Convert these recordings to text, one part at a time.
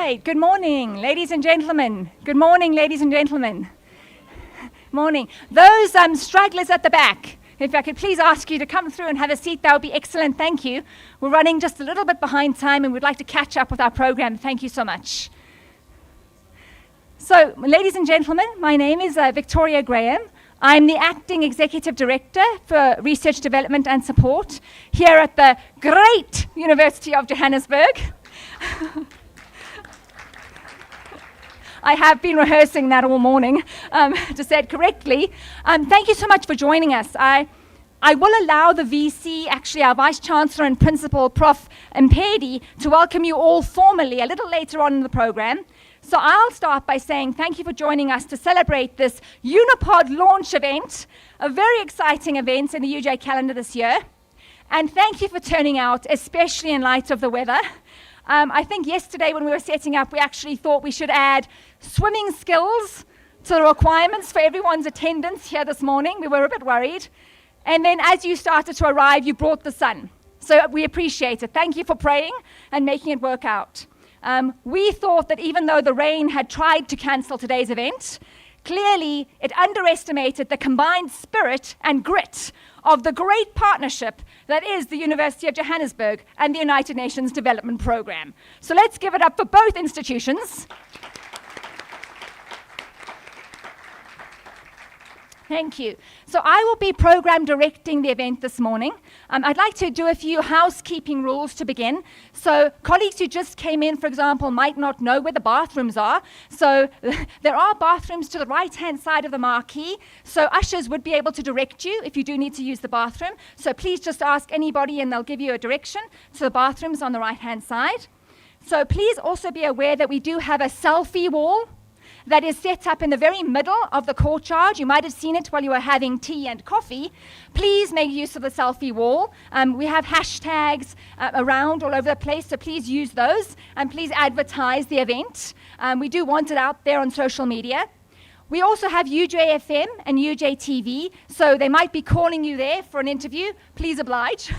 right, good morning, ladies and gentlemen. Good morning, ladies and gentlemen. Morning. Those stragglers at the back, if I could please ask you to come through and have a seat, that would be excellent. Thank you. We're running just a little bit behind time and we'd like to catch up with our program. Thank you so much. So, ladies and gentlemen, my name is Victoria Graham. I'm the Acting Executive Director for Research Development and Support here at the great University of Johannesburg. I have been rehearsing that all morning to say it correctly. Thank you so much for joining us. I will allow the VC, actually our Vice Chancellor and Principal, Prof. Mpedi, to welcome you all formally a little later on in the program. So I'll start by saying thank you for joining us to celebrate this UniPod launch event, a very exciting event in the UJ calendar this year. And thank you for turning out, especially in light of the weather. I think yesterday when we were setting up, we actually thought we should add swimming skills to the requirements for everyone's attendance here this morning. We were a bit worried. And then as you started to arrive, you brought the sun. So we appreciate it. Thank you for praying and making it work out. We thought that even though the rain had tried to cancel today's event, clearly it underestimated the combined spirit and grit of the great partnership that is the University of Johannesburg and the United Nations Development Programme. So let's give it up for both institutions. Thank you. So I will be program directing the event this morning. I'd like to do a few housekeeping rules to begin. So colleagues who just came in, for example, might not know where the bathrooms are. So there are bathrooms to the right-hand side of the marquee. So ushers would be able to direct you if you do need to use the bathroom. So please just ask anybody and they'll give you a direction to the bathrooms on the right-hand side. So please also be aware that we do have a selfie wall that is set up in the very middle of the courtyard. You might have seen it while you were having tea and coffee. Please make use of the selfie wall. We have hashtags around all over the place, so please use those, and please advertise the event. We do want it out there on social media. We also have UJFM and UJTV, so they might be calling you there for an interview. Please oblige.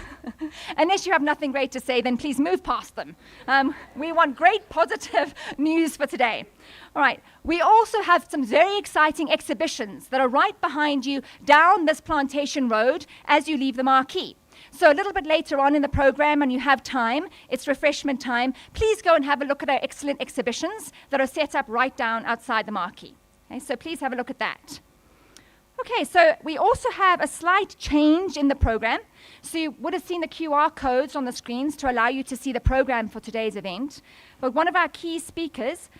Unless you have nothing great to say, then please move past them. We want great positive news for today. All right, we also have some very exciting exhibitions that are right behind you down this plantation road as you leave the marquee. So a little bit later on in the program, and you have time, it's refreshment time, please go and have a look at our excellent exhibitions that are set up right down outside the marquee. Okay, so please have a look at that. Okay, so we also have a slight change in the program. So you would have seen the QR codes on the screens to allow you to see the program for today's event. But one of our key speakers,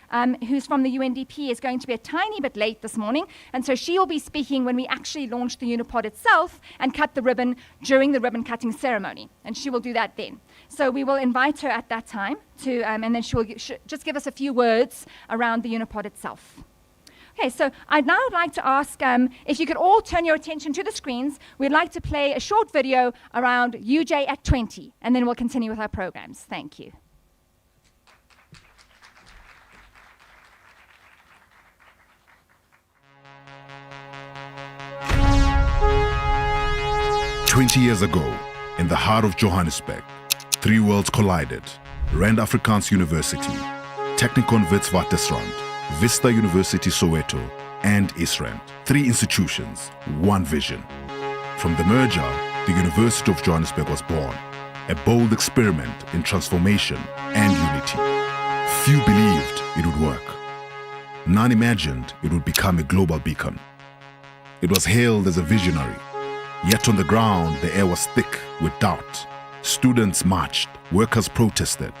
who's from the UNDP, is going to be a tiny bit late this morning. And so she will be speaking when we actually launch the UniPod itself and cut the ribbon during the ribbon cutting ceremony. And she will do that then. So we will invite her at that time to, and then she will just give us a few words around the UniPod itself. Okay, so I'd now like to ask if you could all turn your attention to the screens. We'd like to play a short video around UJ at 20, and then we'll continue with our programs. Thank you. "20 years ago, in the heart of Johannesburg, three worlds collided. Rand Afrikaans University, Technikon Witwatersrand, Vista University Soweto, and Israel. Three institutions, one vision. From the merger, the University of Johannesburg was born, a bold experiment in transformation and unity. Few believed it would work. None imagined it would become a global beacon. It was hailed as a visionary, yet on the ground the air was thick with doubt. Students marched, workers protested,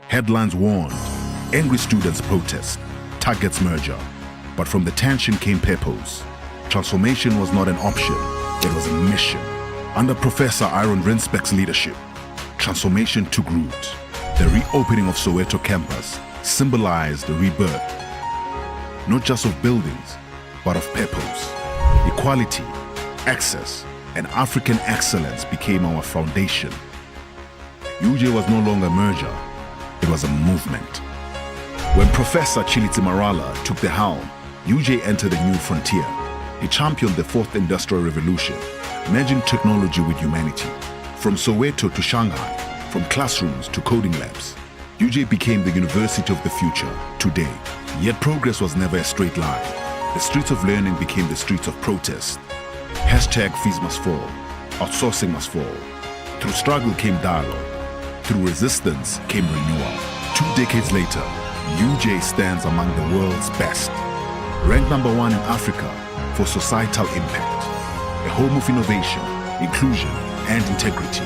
headlines warned, angry students protest, targets merger. But from the tension came purpose. Transformation was not an option, it was a mission. Under Professor Aaron Rinsbeck's leadership, transformation took root. The reopening of Soweto campus symbolized the rebirth, not just of buildings, but of purpose. Equality, access, and African excellence became our foundation. UJ was no longer a merger, it was a movement. When Professor Chiliti Marala took the helm, UJ entered a new frontier. He championed the fourth industrial revolution, merging technology with humanity. From Soweto to Shanghai, from classrooms to coding labs, UJ became the university of the future today. Yet progress was never a straight line. The streets of learning became the streets of protest. Hashtag fees must fall. Outsourcing must fall. Through struggle came dialogue. Through resistance came renewal. 2 decades later, UJ stands among the world's best. Ranked number 1 in Africa for societal impact. A home of innovation, inclusion, and integrity.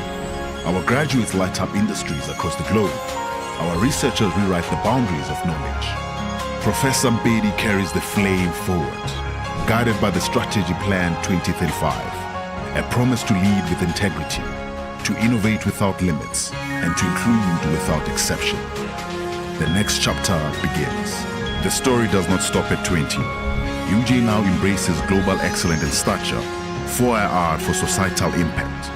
Our graduates light up industries across the globe. Our researchers rewrite the boundaries of knowledge. Professor Mpedi carries the flame forward, guided by the Strategy Plan 2035, a promise to lead with integrity, to innovate without limits, and to include without exception. The next chapter begins. The story does not stop at 20. UJ now embraces global excellence in stature, 4IR for societal impact,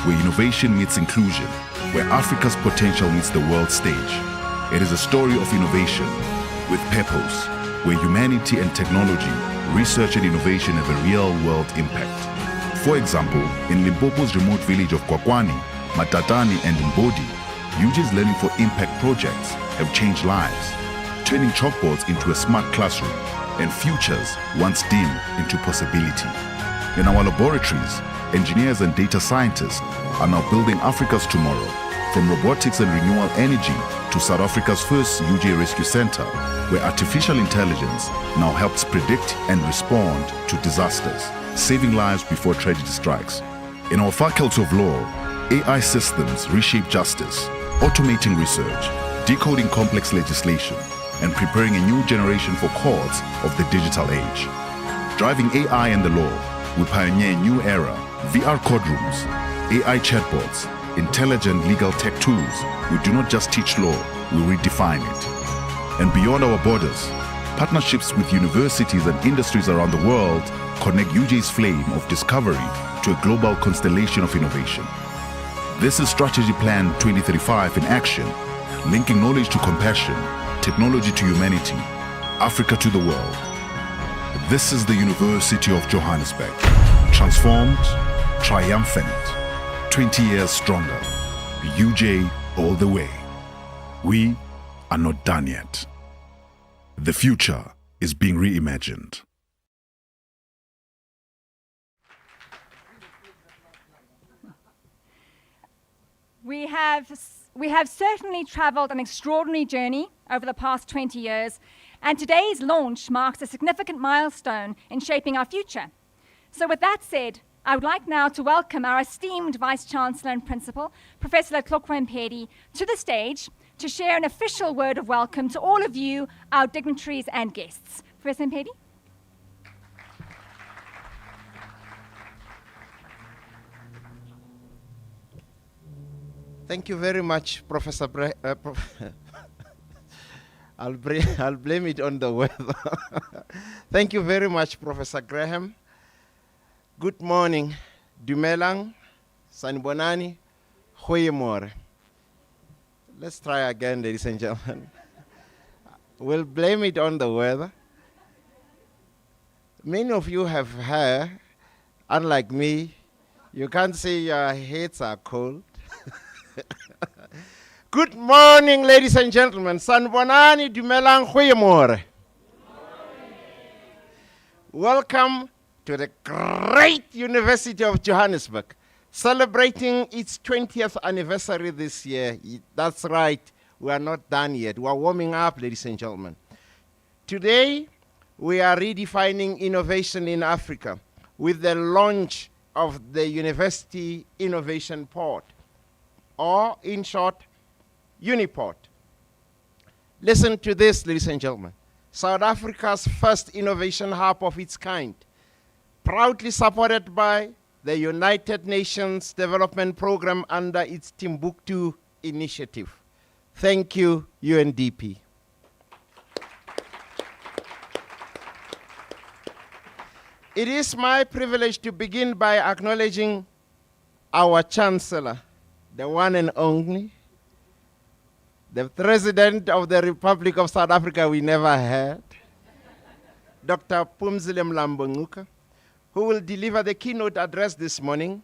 where innovation meets inclusion, where Africa's potential meets the world stage. It is a story of innovation with purpose, where humanity and technology, research and innovation have a real-world impact. For example, in Limpopo's remote village of Kwakwani, Matatani and Mbodi, UJ's Learning for Impact projects have changed lives, turning chalkboards into a smart classroom and futures once dim into possibility. In our laboratories, engineers and data scientists are now building Africa's tomorrow, from robotics and renewable energy to South Africa's first UJ Rescue Center, where artificial intelligence now helps predict and respond to disasters, saving lives before tragedy strikes. In our Faculty of Law, AI systems reshape justice, automating research, decoding complex legislation, and preparing a new generation for courts of the digital age. Driving AI and the law, we pioneer a new era, VR courtrooms, AI chatbots, intelligent legal tech tools. We do not just teach law, we redefine it. And beyond our borders, partnerships with universities and industries around the world connect UJ's flame of discovery to a global constellation of innovation. This is Strategy Plan 2035 in action, linking knowledge to compassion, technology to humanity, Africa to the world. This is the University of Johannesburg, transformed, triumphant, 20 years stronger. UJ all the way. We are not done yet. The future is being reimagined. We have certainly traveled an extraordinary journey over the past 20 years, and today's launch marks a significant milestone in shaping our future. So with that said, I would like now to welcome our esteemed Vice-Chancellor and Principal, Professor Tlhokwe Mpedi, to the stage to share an official word of welcome to all of you, our dignitaries and guests. Professor Mpedi? Thank you very much, Professor I'll blame it on the weather. Thank you very much, Professor Graham. Good morning, Dumelang, Sanibonani, Goeiemorgen. Let's try again, ladies and gentlemen. We'll blame it on the weather. Many of you have hair. Unlike me, you can't say your heads are cold. Good morning, ladies and gentlemen. Sanibonani, Dumelang, Goeiemorgen. Welcome to the great University of Johannesburg, celebrating its 20th anniversary this year. That's right, we are not done yet. We are warming up, ladies and gentlemen. Today, we are redefining innovation in Africa with the launch of the University Innovation Pod, or in short, UniPod. Listen to this, ladies and gentlemen. South Africa's first innovation hub of its kind, proudly supported by the United Nations Development Program under its Timbuktoo initiative. Thank you, UNDP. It is my privilege to begin by acknowledging our Chancellor, the one and only, the President of the Republic of South Africa we never had, Dr. Phumzile Mlambo-Ngcuka, who will deliver the keynote address this morning.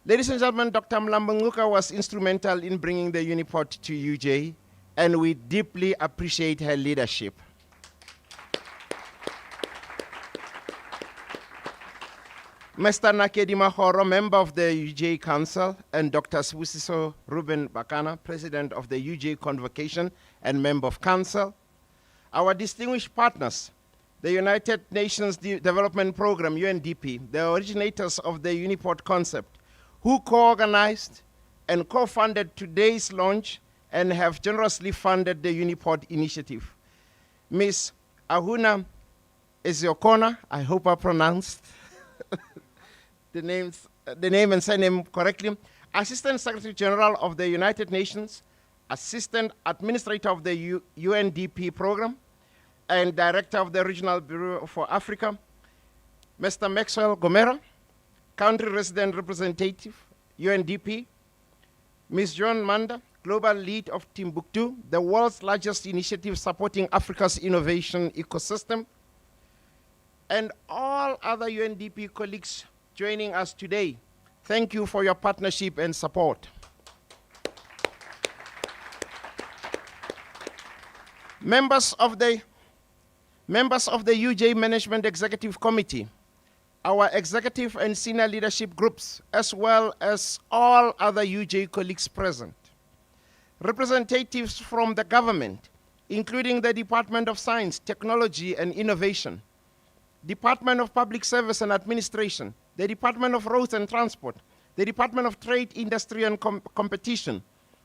Ladies and gentlemen, Dr. Mlambo-Ngcuka was instrumental in bringing the UniPod to UJ and we deeply appreciate her leadership. Mr. Nakedi Mahoro, member of the UJ Council, and Dr. Sibusiso Ruben Bakana, president of the UJ Convocation and member of Council. Our distinguished partners, the United Nations Development Program, UNDP, the originators of the UniPod concept, who co-organized and co-funded today's launch and have generously funded the UniPod initiative. Ms. Ahuna Eziokona, I hope I pronounced the name and surname correctly, Assistant Secretary General of the United Nations, Assistant Administrator of the UNDP program, and Director of the Regional Bureau for Africa, Mr. Maxwell Gomera, Country Resident Representative, UNDP, Ms. John Manda, Global Lead of Timbuktoo, the world's largest initiative supporting Africa's innovation ecosystem, and all other UNDP colleagues joining us today. Thank you for your partnership and support. Members of the UJ Management Executive Committee, our executive and senior leadership groups, as well as all other UJ colleagues present. Representatives from the government, including the Department of Science, Technology and Innovation, Department of Public Service and Administration, the Department of Roads and Transport, the Department of Trade, Industry and Competition,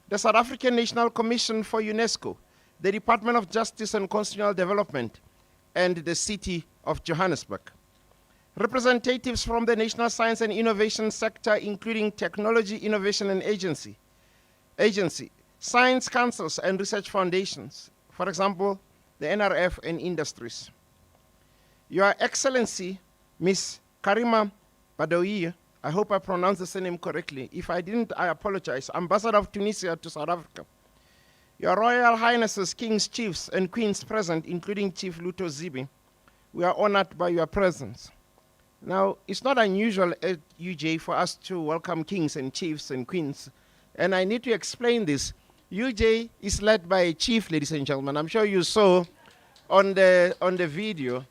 the South African National Commission for UNESCO, the Department of Justice and Constitutional Development, and the City of Johannesburg. Representatives from the National Science and Innovation sector, including Technology, Innovation and Agency, Science Councils and Research Foundations, for example, the NRF and industries. Your Excellency, Ms. Karima Badawi, I hope I pronounced the surname correctly. If I didn't, I apologize. Ambassador of Tunisia to South Africa. Your Royal Highnesses, Kings, Chiefs, and Queens present, including Chief Luto Zibi, we are honored by your presence. Now, it's not unusual at UJ for us to welcome kings and chiefs and queens, and I need to explain this. UJ is led by a chief, ladies and gentlemen. I'm sure you saw on the video.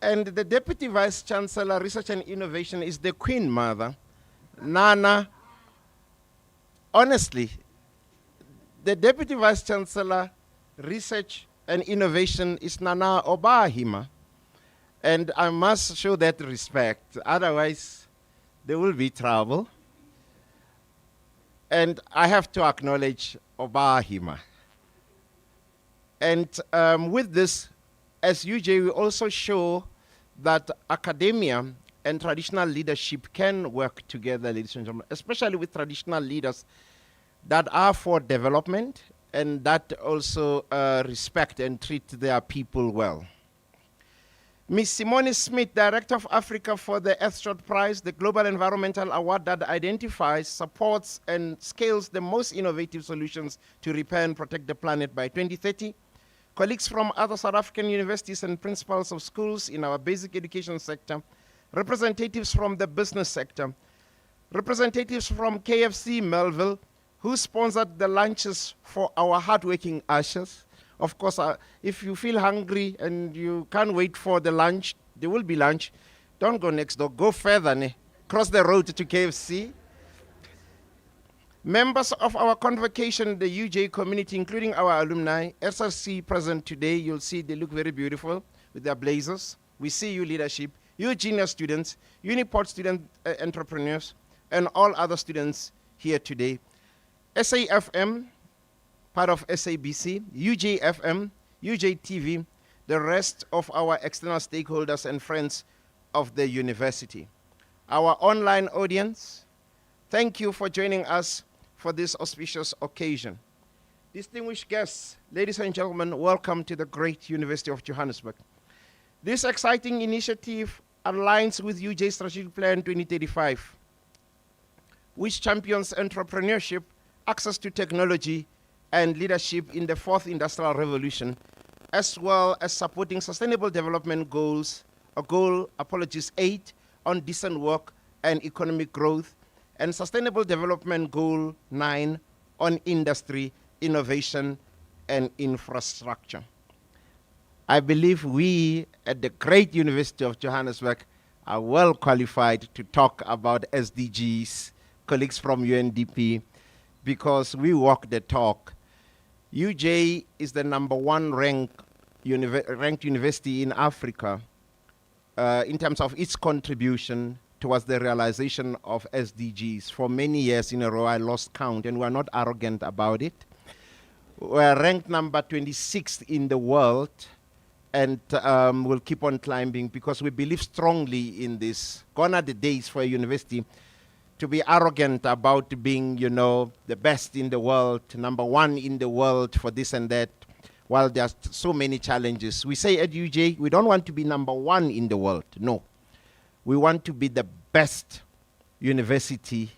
And the Deputy Vice Chancellor, Research and Innovation, is the Queen Mother, Nana. Honestly, the Deputy Vice Chancellor, Research and Innovation is Nana Obahima. And I must show that respect, otherwise there will be trouble. And I have to acknowledge Obahima. And with this, as UJ, we also show that academia and traditional leadership can work together, ladies and gentlemen, especially with traditional leaders that are for development and that also respect and treat their people well. Ms. Simone Smith, Director of Africa for the Earthshot Prize, the Global Environmental Award that identifies, supports, and scales the most innovative solutions to repair and protect the planet by 2030. Colleagues from other South African universities and principals of schools in our basic education sector, representatives from the business sector, representatives from KFC Melville, who sponsored the lunches for our hardworking ushers. Of course, if you feel hungry and you can't wait for the lunch, there will be lunch. Don't go next door, go further, cross the road to KFC. Members of our convocation, the UJ community, including our alumni, SRC present today, you'll see they look very beautiful with their blazers. We see you leadership, you junior students, UniPod student entrepreneurs, and all other students here today. SAFM, part of SABC, UJFM, UJTV, the rest of our external stakeholders and friends of the university. Our online audience, thank you for joining us for this auspicious occasion. Distinguished guests, ladies and gentlemen, welcome to the great University of Johannesburg. This exciting initiative aligns with UJ Strategic Plan 2035, which champions entrepreneurship, access to technology, and leadership in the fourth industrial revolution, as well as supporting sustainable development goals, 8 on decent work and economic growth, and Sustainable Development Goal 9 on industry, innovation, and infrastructure. I believe we at the great University of Johannesburg are well qualified to talk about SDGs, colleagues from UNDP, because we walk the talk. UJ is the #1 ranked university in Africa in terms of its contribution towards the realization of SDGs. For many years in a row, I lost count, and we're not arrogant about it. We're ranked number 26 in the world, and we'll keep on climbing because we believe strongly in this. Gone are the days for a university to be arrogant about being, the best in the world, #1 in the world for this and that, while there's so many challenges. We say at UJ, we don't want to be #1 in the world. No. We want to be the best university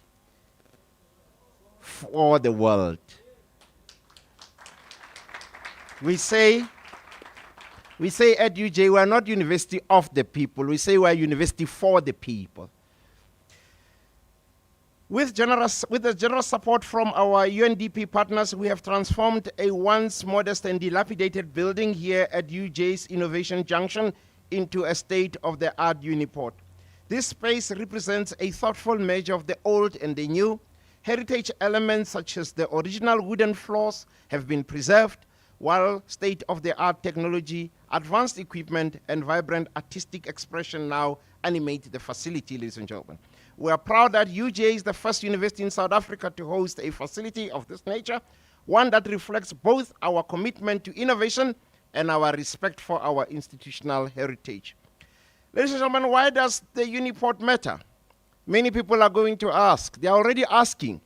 for the world. We say at UJ, we are not university of the people. We say we are university for the people. With the generous support from our UNDP partners, we have transformed a once modest and dilapidated building here at UJ's Innovation Junction into a state-of-the-art UniPod. This space represents a thoughtful merger of the old and the new. Heritage elements such as the original wooden floors have been preserved, while state-of-the-art technology, advanced equipment, and vibrant artistic expression now animate the facility, ladies and gentlemen. We are proud that UJ is the first university in South Africa to host a facility of this nature, one that reflects both our commitment to innovation and our respect for our institutional heritage. Ladies and gentlemen, why does the UniPod matter? Many people are going to ask. They are already asking.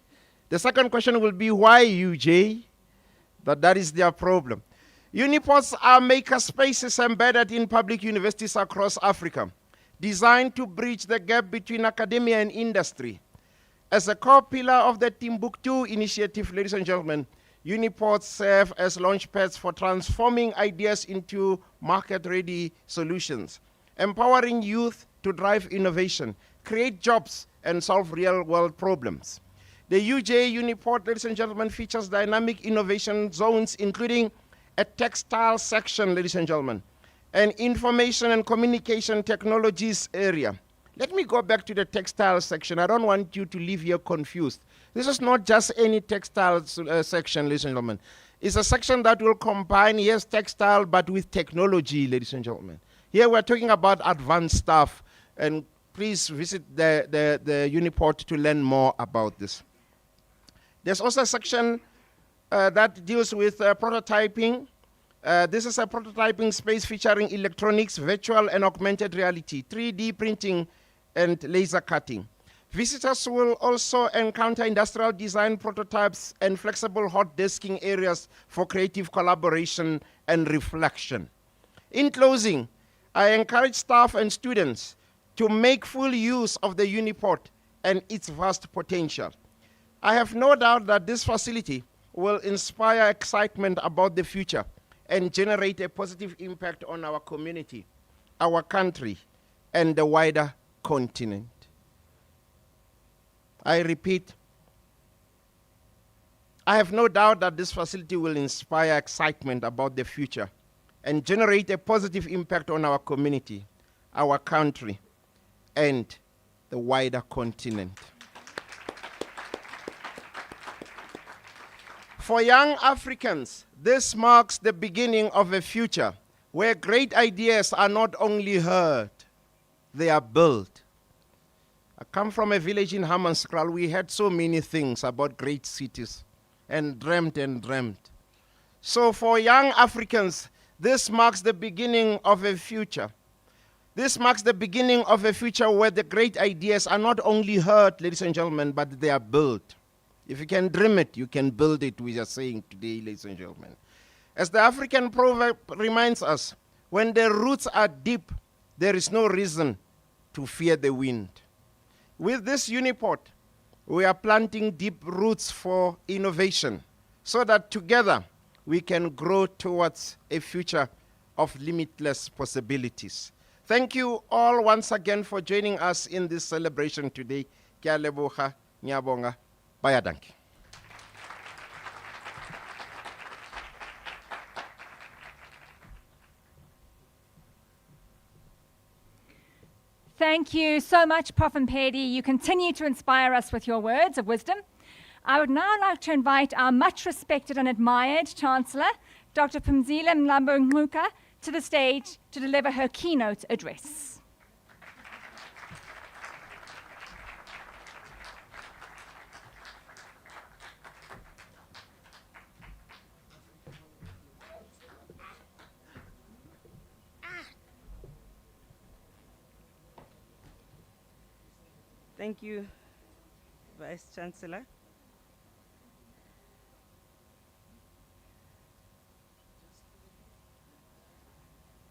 The second question will be, why UJ? That is their problem. UniPods are maker spaces embedded in public universities across Africa, designed to bridge the gap between academia and industry. As a core pillar of the Timbuktoo initiative, ladies and gentlemen, UniPods serve as launchpads for transforming ideas into market-ready solutions, empowering youth to drive innovation, create jobs, and solve real-world problems. The UJ UniPod, ladies and gentlemen, features dynamic innovation zones, including a textile section, ladies and gentlemen, an information and communication technologies area. Let me go back to the textile section. I don't want you to leave here confused. This is not just any textile section, ladies and gentlemen. It's a section that will combine, yes, textile, but with technology, ladies and gentlemen. Here we're talking about advanced stuff, and please visit the UniPod to learn more about this. There's also a section that deals with prototyping. This is a prototyping space featuring electronics, virtual and augmented reality, 3D printing, and laser cutting. Visitors will also encounter industrial design prototypes and flexible hot desking areas for creative collaboration and reflection. In closing, I encourage staff and students to make full use of the UniPod and its vast potential. I have no doubt that this facility will inspire excitement about the future and generate a positive impact on our community, our country, and the wider continent. I repeat, I have no doubt that this facility will inspire excitement about the future and generate a positive impact on our community, our country, and the wider continent. For young Africans, this marks the beginning of a future where great ideas are not only heard, they are built. I come from a village in Hammanskraal. We had so many things about great cities and dreamt and dreamt. So for young Africans, this marks the beginning of a future. This marks the beginning of a future where the great ideas are not only heard, ladies and gentlemen, but they are built. If you can dream it, you can build it, we are saying today, ladies and gentlemen. As the African proverb reminds us, when the roots are deep, there is no reason to fear the wind. With this UniPod, we are planting deep roots for innovation so that together we can grow towards a future of limitless possibilities. Thank you all once again for joining us in this celebration today. Ke a leboga. Ngiyabonga. Bayadanki. Thank you so much, Prof. Mpedi. You continue to inspire us with your words of wisdom. I would now like to invite our much respected and admired Chancellor, Dr. Phumzile Mlambo-Ngcuka, to the stage to deliver her keynote address. Thank you, Vice Chancellor.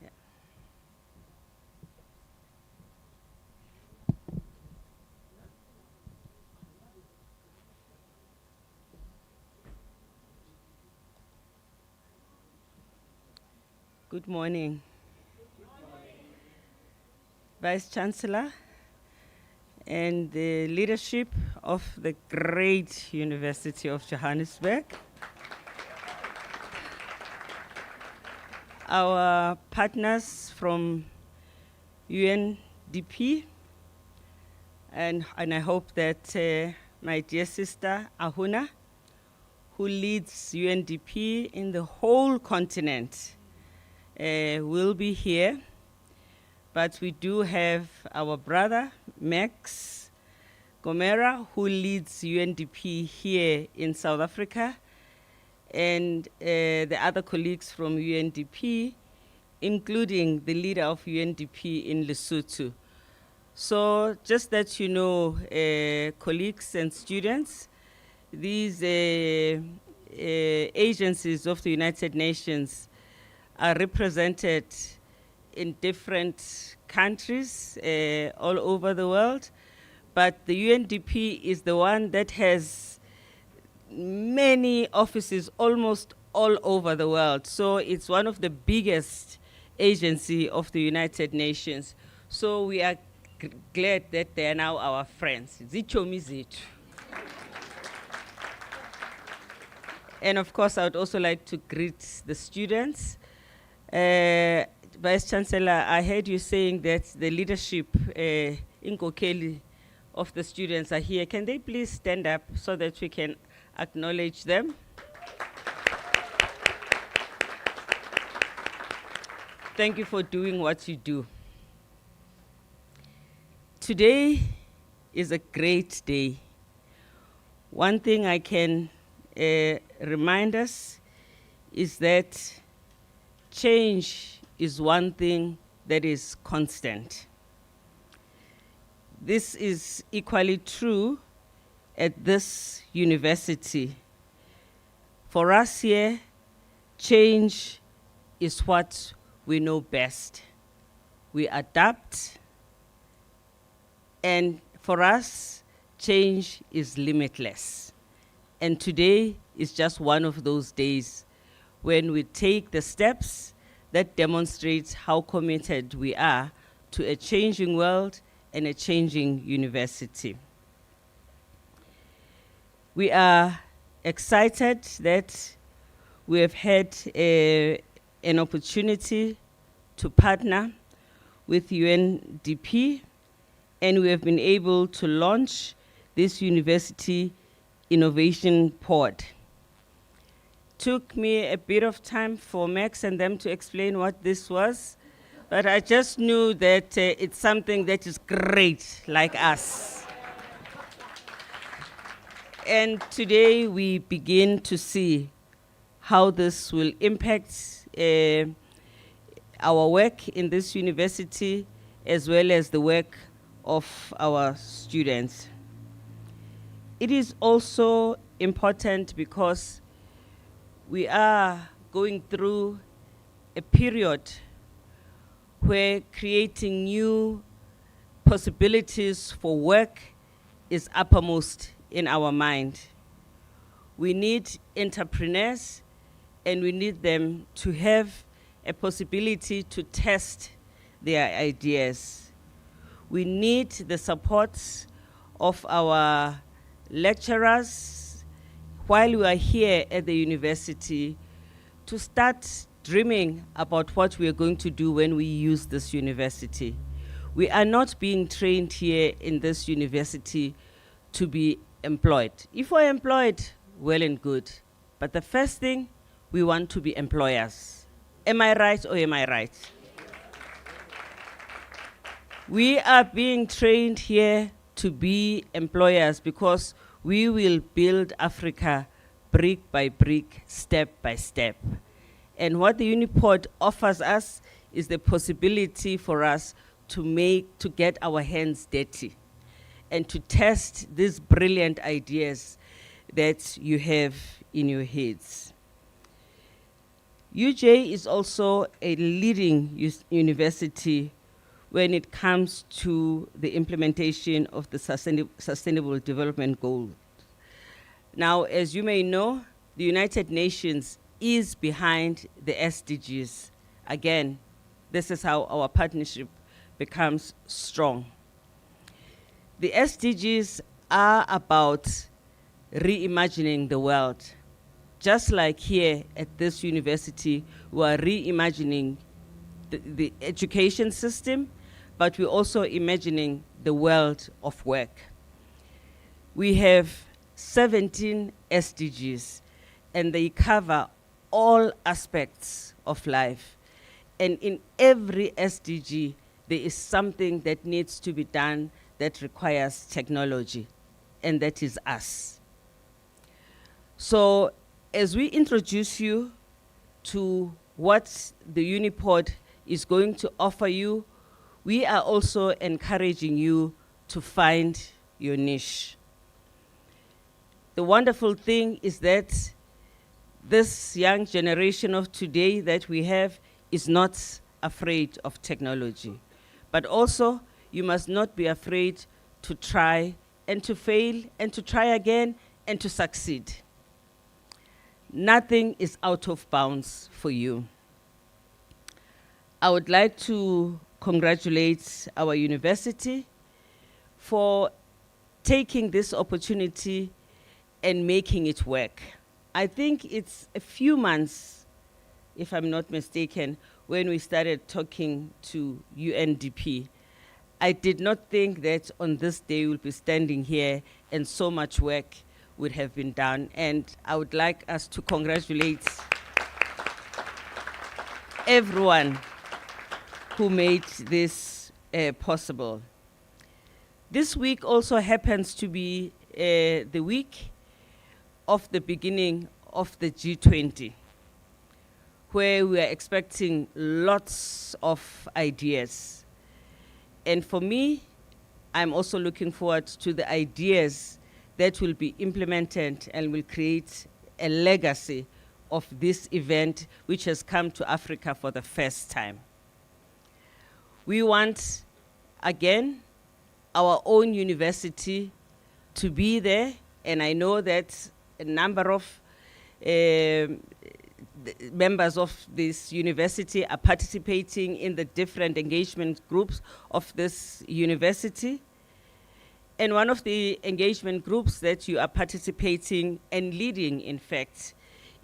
Yeah. Good morning. Vice Chancellor, and the leadership of the great University of Johannesburg, our partners from UNDP, and I hope that my dear sister Ahuna, who leads UNDP in the whole continent, will be here. But we do have our brother, Max Gomera, who leads UNDP here in South Africa, and the other colleagues from UNDP, including the leader of UNDP in Lesotho. So just that you know, colleagues and students, these agencies of the United Nations are represented in different countries all over the world, but the UNDP is the one that has many offices almost all over the world. So it's one of the biggest agencies of the United Nations. So we are glad that they are now our friends. Zichomi zethu. And of course, I would also like to greet the students. Vice Chancellor, I heard you saying that the leadership in Kokeli of the students are here. Can they please stand up so that we can acknowledge them? Thank you for doing what you do. Today is a great day. One thing I can remind us is that change is one thing that is constant. This is equally true at this university. For us here, change is what we know best. We adapt, and for us, change is limitless. And today is just one of those days when we take the steps that demonstrates how committed we are to a changing world and a changing university. We are excited that we have had an opportunity to partner with UNDP, and we have been able to launch this University Innovation Pod. Took me a bit of time for Max and them to explain what this was, but I just knew that it's something that is great, like us. And today we begin to see how this will impact our work in this university, as well as the work of our students. It is also important because we are going through a period where creating new possibilities for work is uppermost in our mind. We need entrepreneurs, and we need them to have a possibility to test their ideas. We need the support of our lecturers, while we are here at the university, to start dreaming about what we are going to do when we use this university. We are not being trained here in this university to be employed. If we're employed, well and good. But the first thing, we want to be employers. Am I right or am I right? We are being trained here to be employers because we will build Africa brick by brick, step by step. And what the UniPod offers us is the possibility for us to get our hands dirty and to test these brilliant ideas that you have in your heads. UJ is also a leading university when it comes to the implementation of the Sustainable Development Goals. Now, as you may know, the United Nations is behind the SDGs. Again, this is how our partnership becomes strong. The SDGs are about reimagining the world. Just like here at this university, we are reimagining the education system, but we're also imagining the world of work. We have 17 SDGs, and they cover all aspects of life. And in every SDG, there is something that needs to be done that requires technology, and that is us. So as we introduce you to what the UniPod is going to offer you, we are also encouraging you to find your niche. The wonderful thing is that this young generation of today that we have is not afraid of technology. But also, you must not be afraid to try and to fail and to try again and to succeed. Nothing is out of bounds for you. I would like to congratulate our university for taking this opportunity and making it work. I think it's a few months, if I'm not mistaken, when we started talking to UNDP. I did not think that on this day we'll be standing here and so much work would have been done. And I would like us to congratulate everyone who made this possible. This week also happens to be the week of the beginning of the G20, where we are expecting lots of ideas. And for me, I'm also looking forward to the ideas that will be implemented and will create a legacy of this event, which has come to Africa for the first time. We want, again, our own university to be there, and I know that a number of members of this university are participating in the different engagement groups of this university. And one of the engagement groups that you are participating and leading, in fact,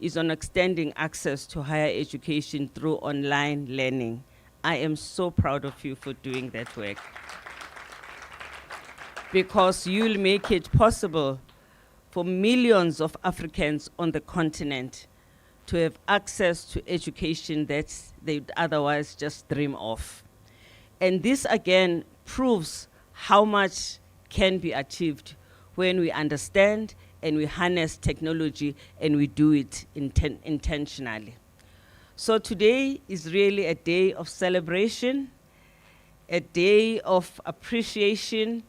is on extending access to higher education through online learning. I am so proud of you for doing that work, because you'll make it possible for millions of Africans on the continent to have access to education that they would otherwise just dream of. And this again proves how much can be achieved when we understand and we harness technology and we do it intentionally. So today is really a day of celebration, a day of appreciation,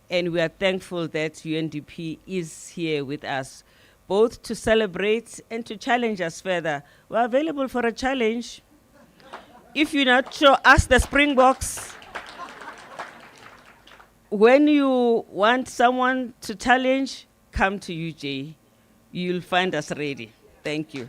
and we are thankful that UNDP is here with us, both to celebrate and to challenge us further. We're available for a challenge. If you're not sure, ask the Springboks. When you want someone to challenge, come to UJ. You'll find us ready. Thank you.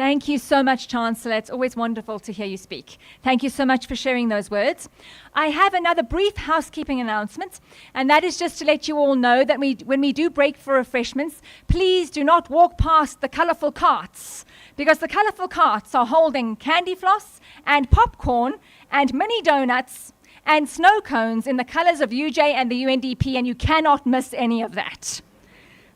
Thank you so much, Chancellor. It's always wonderful to hear you speak. Thank you so much for sharing those words. I have another brief housekeeping announcement, and that is just to let you all know that when we do break for refreshments, please do not walk past the colourful carts, because the colourful carts are holding candy floss and popcorn and mini donuts and snow cones in the colours of UJ and the UNDP, and you cannot miss any of that.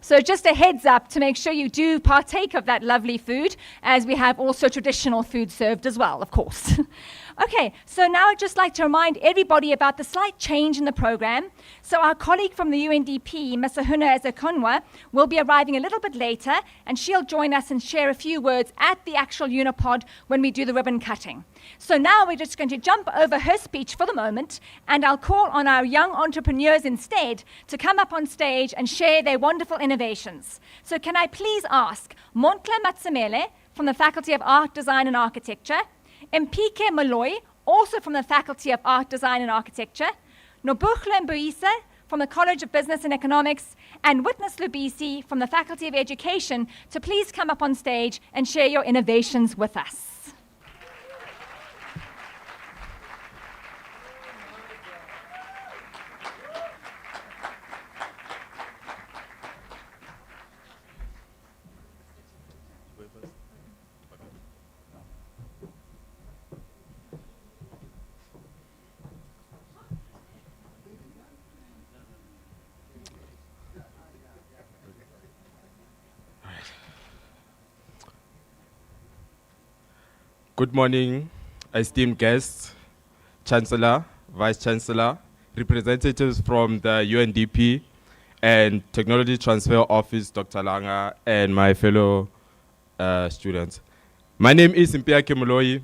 So just a heads up to make sure you do partake of that lovely food, as we have also traditional food served as well, of course. Okay, so now I'd just like to remind everybody about the slight change in the program. So our colleague from the UNDP, Ms. Ahuna Ezekonwa, will be arriving a little bit later, and she'll join us and share a few words at the actual UniPod when we do the ribbon cutting. So now we're just going to jump over her speech for the moment, and I'll call on our young entrepreneurs instead to come up on stage and share their wonderful innovations. So can I please ask Montla Matsamele from the Faculty of Art, Design and Architecture, Mpike Malloy, also from the Faculty of Art, Design and Architecture, Nobuhle Mbuisa from the College of Business and Economics, and Witness Lubisi from the Faculty of Education to please come up on stage and share your innovations with us. Good morning, esteemed guests, Chancellor, Vice Chancellor, representatives from the UNDP and Technology Transfer Office, Dr. Langa, and my fellow students. My name is Mpike Moloi,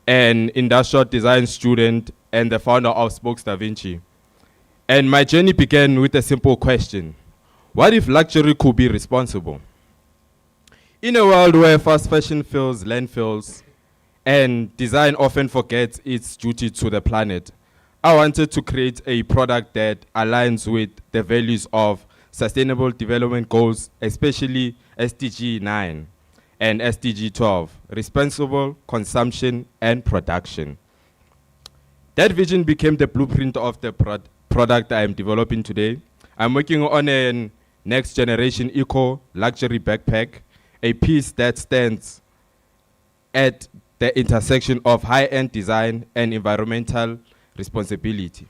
an industrial design student and the founder of Spokes Da Vinci. And my journey began with a simple question. What if luxury could be responsible? In a world where fast fashion fills landfills, and design often forgets its duty to the planet, I wanted to create a product that aligns with the values of Sustainable Development Goals, especially SDG 9 and SDG 12, responsible consumption and production. That vision became the blueprint of the product I am developing today. I'm working on a next generation eco luxury backpack, a piece that stands at the intersection of high-end design and environmental responsibility.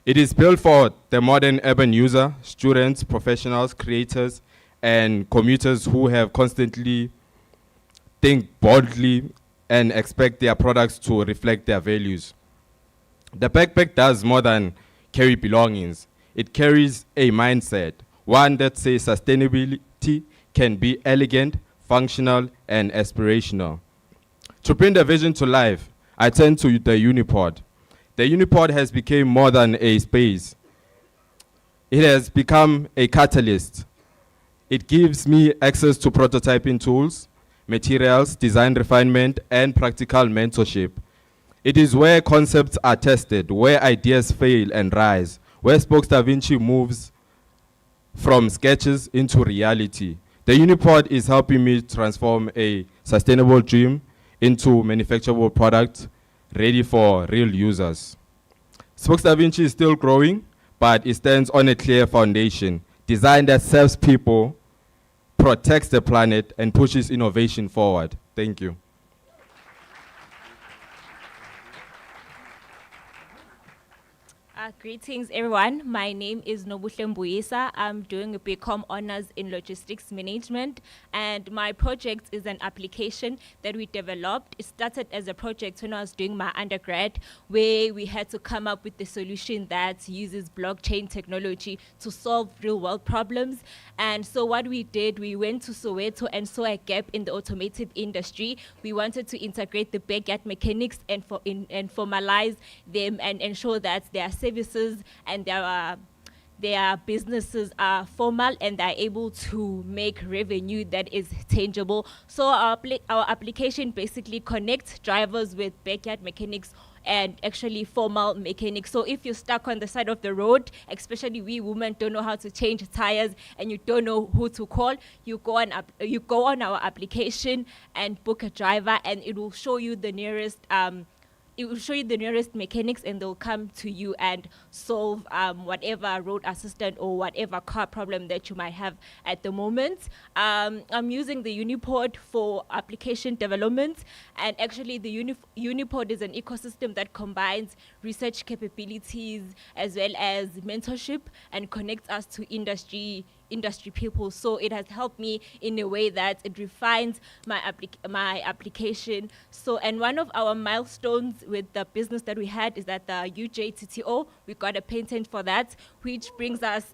It is built for the modern urban user, students, professionals, creators, and commuters who have constantly think boldly and expect their products to reflect their values. The backpack does more than carry belongings. It carries a mindset, one that says sustainability can be elegant, functional, and aspirational. To bring the vision to life, I turned to the UniPod. The UniPod has become more than a space. It has become a catalyst. It gives me access to prototyping tools, materials, design refinement, and practical mentorship. It is where concepts are tested, where ideas fail and rise, where Spokes Da Vinci moves from sketches into reality. The UniPod is helping me transform a sustainable dream into manufacturable products ready for real users. Spokes Da Vinci is still growing, but it stands on a clear foundation, design that serves people, protects the planet, and pushes innovation forward. Thank you. Greetings, everyone. My name is Nobuhle Mbuisa. I'm doing a BCom Honors in Logistics Management, and my project is an application that we developed. It started as a project when I was doing my undergrad, where we had to come up with a solution that uses blockchain technology to solve real-world problems. And so what we did, we went to Soweto and saw a gap in the automotive industry. We wanted to integrate the backyard mechanics and formalize them and ensure that their services and their businesses are formal and they're able to make revenue that is tangible. So our application basically connects drivers with backyard mechanics and actually formal mechanics. So if you're stuck on the side of the road, especially we women don't know how to change tires and you don't know who to call, you go on our application and book a driver, and it will show you the nearest mechanics, and they'll come to you and solve whatever road assistant or whatever car problem that you might have at the moment. I'm using the UniPod for application development, and actually the UniPod is an ecosystem that combines research capabilities as well as mentorship and connects us to industry people. So it has helped me in a way that it refines my application. So, and one of our milestones with the business that we had is that the UJTTO, we got a patent for that, which brings us,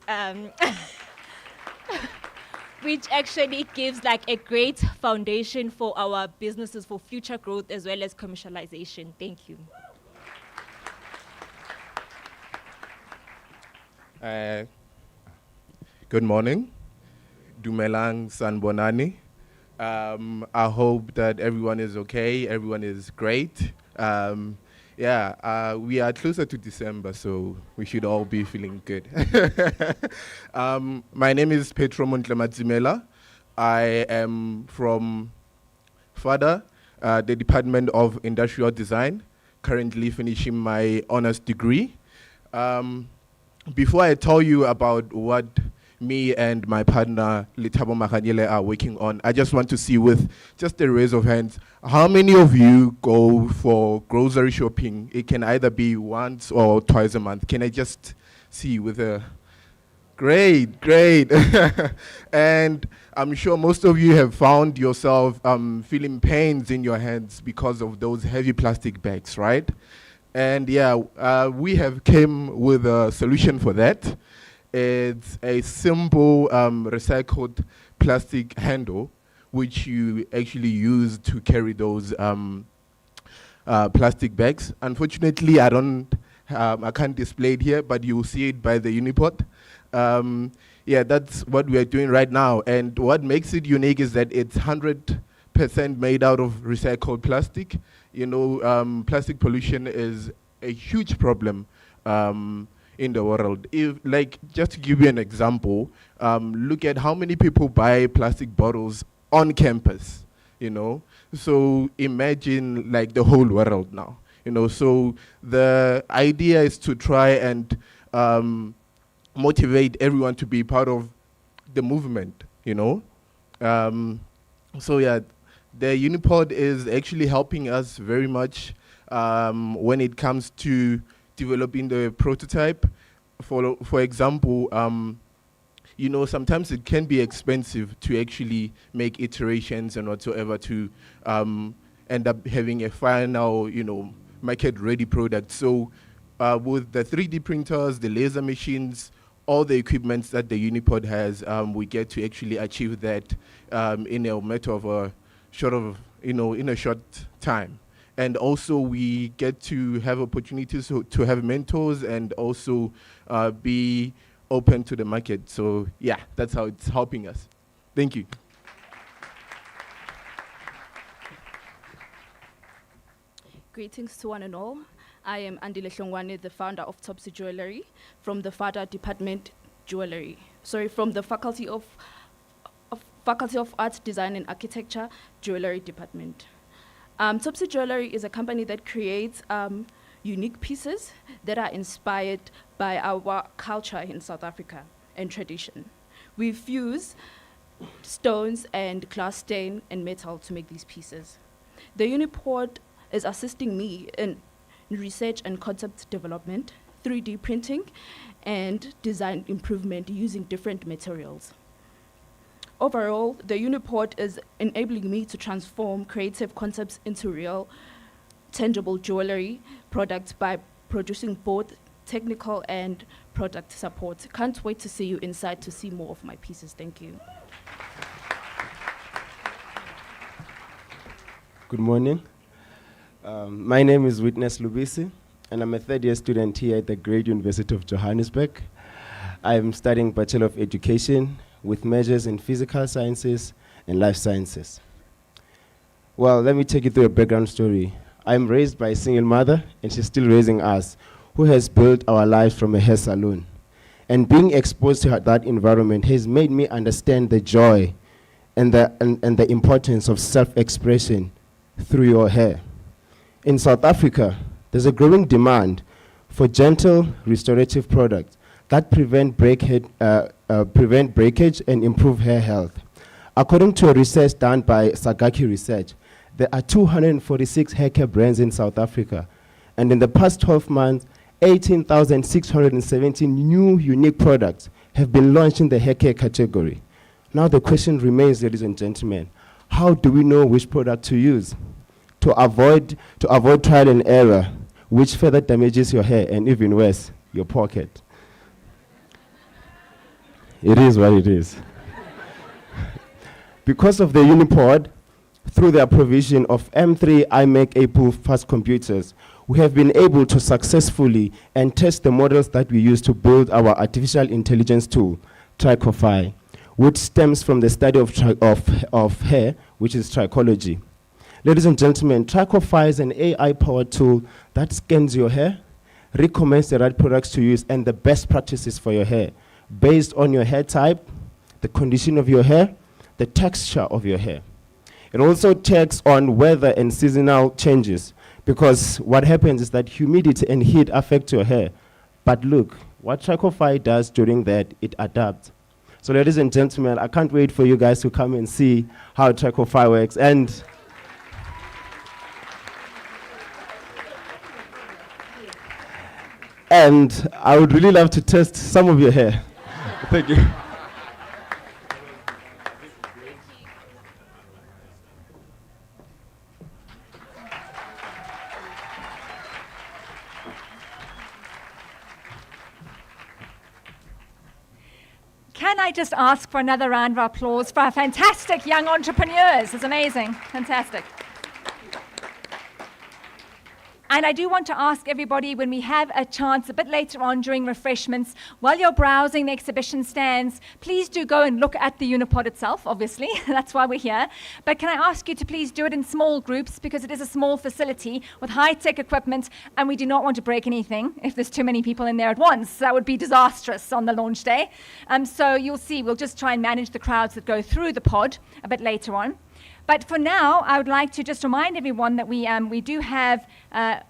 which actually gives like a great foundation for our businesses for future growth as well as commercialization. Thank you. Good morning. Dumelang Sanbonani. I hope that everyone is okay, everyone is great. We are closer to December, so we should all be feeling good. My name is Petro Montlemazimela. I am from FADA, the Department of Industrial Design, currently finishing my honors degree. Before I tell you about what me and my partner Litabo Makanyele are working on, I just want to see with just a raise of hands, how many of you go for grocery shopping? It can either be once or twice a month. Can I just see with a great. And I'm sure most of you have found yourself feeling pains in your hands because of those heavy plastic bags, right? And we have came with a solution for that. It's a simple recycled plastic handle, which you actually use to carry those plastic bags. Unfortunately, I can't display it here, but you'll see it by the UniPod. That's what we are doing right now. And what makes it unique is that it's 100% made out of recycled plastic. You know, plastic pollution is a huge problem in the world. Just to give you an example, look at how many people buy plastic bottles on campus, you know? So imagine like the whole world now, you know? So the idea is to try and motivate everyone to be part of the movement, you know? The UniPod is actually helping us very much when it comes to developing the prototype. For example, you know, sometimes it can be expensive to actually make iterations and whatsoever to end up having a final, you know, market-ready product. So with the 3D printers, the laser machines, all the equipment that the UniPod has, we get to actually achieve that in a matter of a in a short time. And also we get to have opportunities to have mentors and also be open to the market. So yeah, that's how it's helping us. Thank you. Greetings to one and all. I am Andile Hlongwane, the founder of Topsy Jewelry from the FADA Department from the Faculty of Arts, Design and Architecture Jewelry Department. Topsy Jewelry is a company that creates unique pieces that are inspired by our culture in South Africa and tradition. We fuse stones and glass stain and metal to make these pieces. The UniPod is assisting me in research and concept development, 3D printing, and design improvement using different materials. Overall, the UniPod is enabling me to transform creative concepts into real, tangible jewelry products by producing both technical and product support. Can't wait to see you inside to see more of my pieces. Thank you. Good morning. My name is Witness Lubisi, and I'm a third-year student here at the Great University of Johannesburg. I'm studying Bachelor of Education with majors in Physical Sciences and Life Sciences. Well, let me take you through a background story I'm raised by a single mother, and she's still raising us, who has built our lives from a hair salon. And being exposed to that environment has made me understand the joy and the importance of self-expression through your hair. In South Africa, there's a growing demand for gentle restorative products that prevent breakage and improve hair health. According to a research done by Sagaki Research, there are 246 hair care brands in South Africa, and in the past 12 months, 18,617 new unique products have been launched in the hair care category. Now the question remains, ladies and gentlemen, how do we know which product to use to avoid trial and error, which further damages your hair and even worse, your pocket? It is what it is. Because of the UniPod, through their provision of M3 iMac Apple fast computers, we have been able to successfully and test the models that we use to build our artificial intelligence tool, Trichify, which stems from the study of hair, which is trichology. Ladies and gentlemen, Trichify is an AI-powered tool that scans your hair, recommends the right products to use and the best practices for your hair, based on your hair type, the condition of your hair, the texture of your hair. It also checks on weather and seasonal changes, because what happens is that humidity and heat affect your hair. But look, what Trichify does during that, it adapts. So ladies and gentlemen, I can't wait for you guys to come and see how Trichify works. And I would really love to test some of your hair. Thank you. Can I just ask for another round of applause for our fantastic young entrepreneurs? It's amazing. Fantastic. And I do want to ask everybody, when we have a chance a bit later on during refreshments, while you're browsing the exhibition stands, please do go and look at the UniPod itself, obviously. That's why we're here. But can I ask you to please do it in small groups, because it is a small facility with high-tech equipment, and we do not want to break anything if there's too many people in there at once. That would be disastrous on the launch day. So you'll see, we'll just try and manage the crowds that go through the pod a bit later on. But for now, I would like to just remind everyone that we do have, I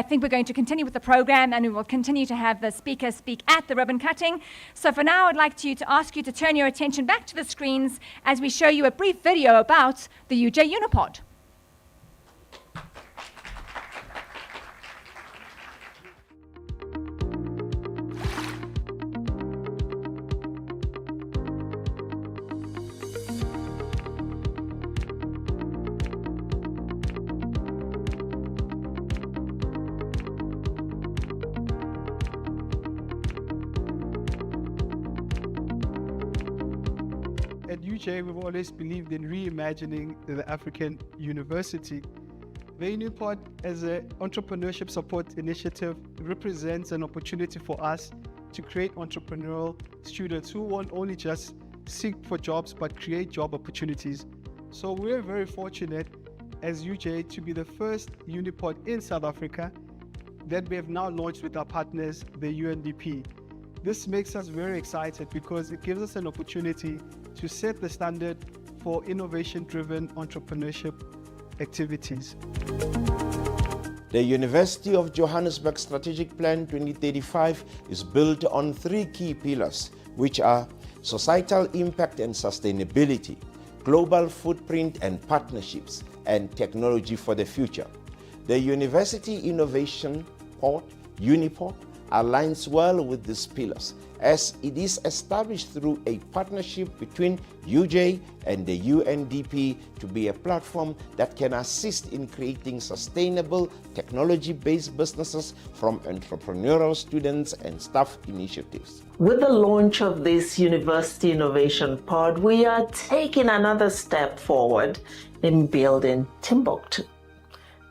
think we're going to continue with the program, and we will continue to have the speakers speak at the ribbon cutting. So for now, I'd like to ask you to turn your attention back to the screens as we show you a brief video about the UJ UniPod. At UJ, we've always believed in reimagining the African university. The UniPod, as an entrepreneurship support initiative, represents an opportunity for us to create entrepreneurial students who won't only just seek for jobs, but create job opportunities. So we're very fortunate as UJ to be the first UniPod in South Africa that we have now launched with our partners, the UNDP. This makes us very excited because it gives us an opportunity to set the standard for innovation-driven entrepreneurship activities. The University of Johannesburg Strategic Plan 2035 is built on three key pillars, which are societal impact and sustainability, global footprint and partnerships, and technology for the future. The University Innovation Pod, UniPod, aligns well with these pillars, as it is established through a partnership between UJ and the UNDP to be a platform that can assist in creating sustainable technology-based businesses from entrepreneurial students and staff initiatives. With the launch of this University Innovation Pod, we are taking another step forward in building Timbuktoo.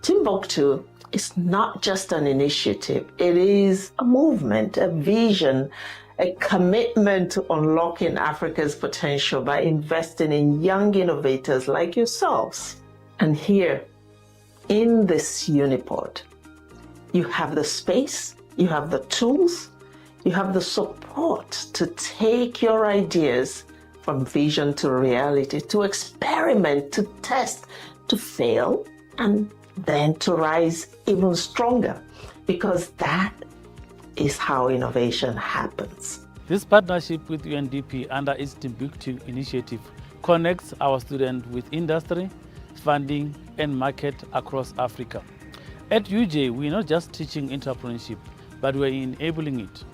Timbuktoo is not just an initiative, it is a movement, a vision, a commitment to unlocking Africa's potential by investing in young innovators like yourselves. And here, in this UniPod, you have the space, you have the tools, you have the support to take your ideas from vision to reality, to experiment, to test, to fail, and then to rise even stronger, because that is how innovation happens. This partnership with UNDP under its Timbuktoo initiative connects our students with industry, funding, and market across Africa. At UJ, we're not just teaching entrepreneurship, but we're enabling it.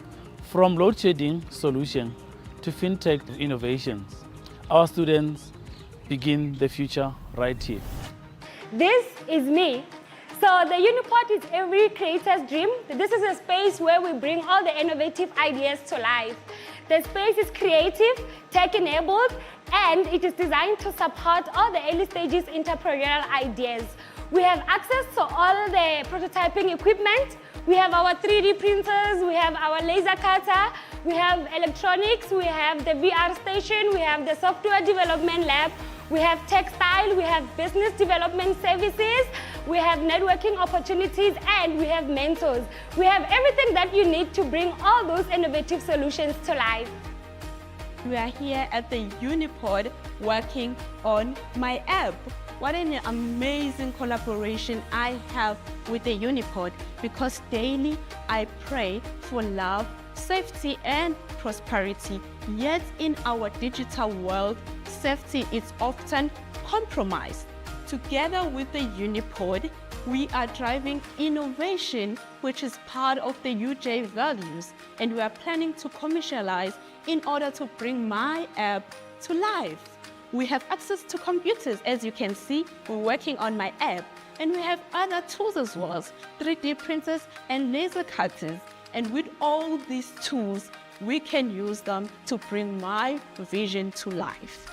From load shedding solution to fintech innovations, our students begin the future right here. This is me. So the UniPod is every creator's dream. This is a space where we bring all the innovative ideas to life. The space is creative, tech-enabled, and it is designed to support all the early stages entrepreneurial ideas. We have access to all the prototyping equipment. We have our 3D printers, we have our laser cutter, we have electronics, we have the VR station, we have the software development lab, we have textile, we have business development services, we have networking opportunities, and we have mentors. We have everything that you need to bring all those innovative solutions to life. We are here at the UniPod working on my app. What an amazing collaboration I have with the UniPod, because daily I pray for love, safety, and prosperity. Yet in our digital world, safety is often compromised. Together with the UniPod, we are driving innovation, which is part of the UJ values, and we are planning to commercialize in order to bring my app to life. We have access to computers, as you can see, we're working on my app, and we have other tools as well, 3D printers and laser cutters. And with all these tools, we can use them to bring my vision to life.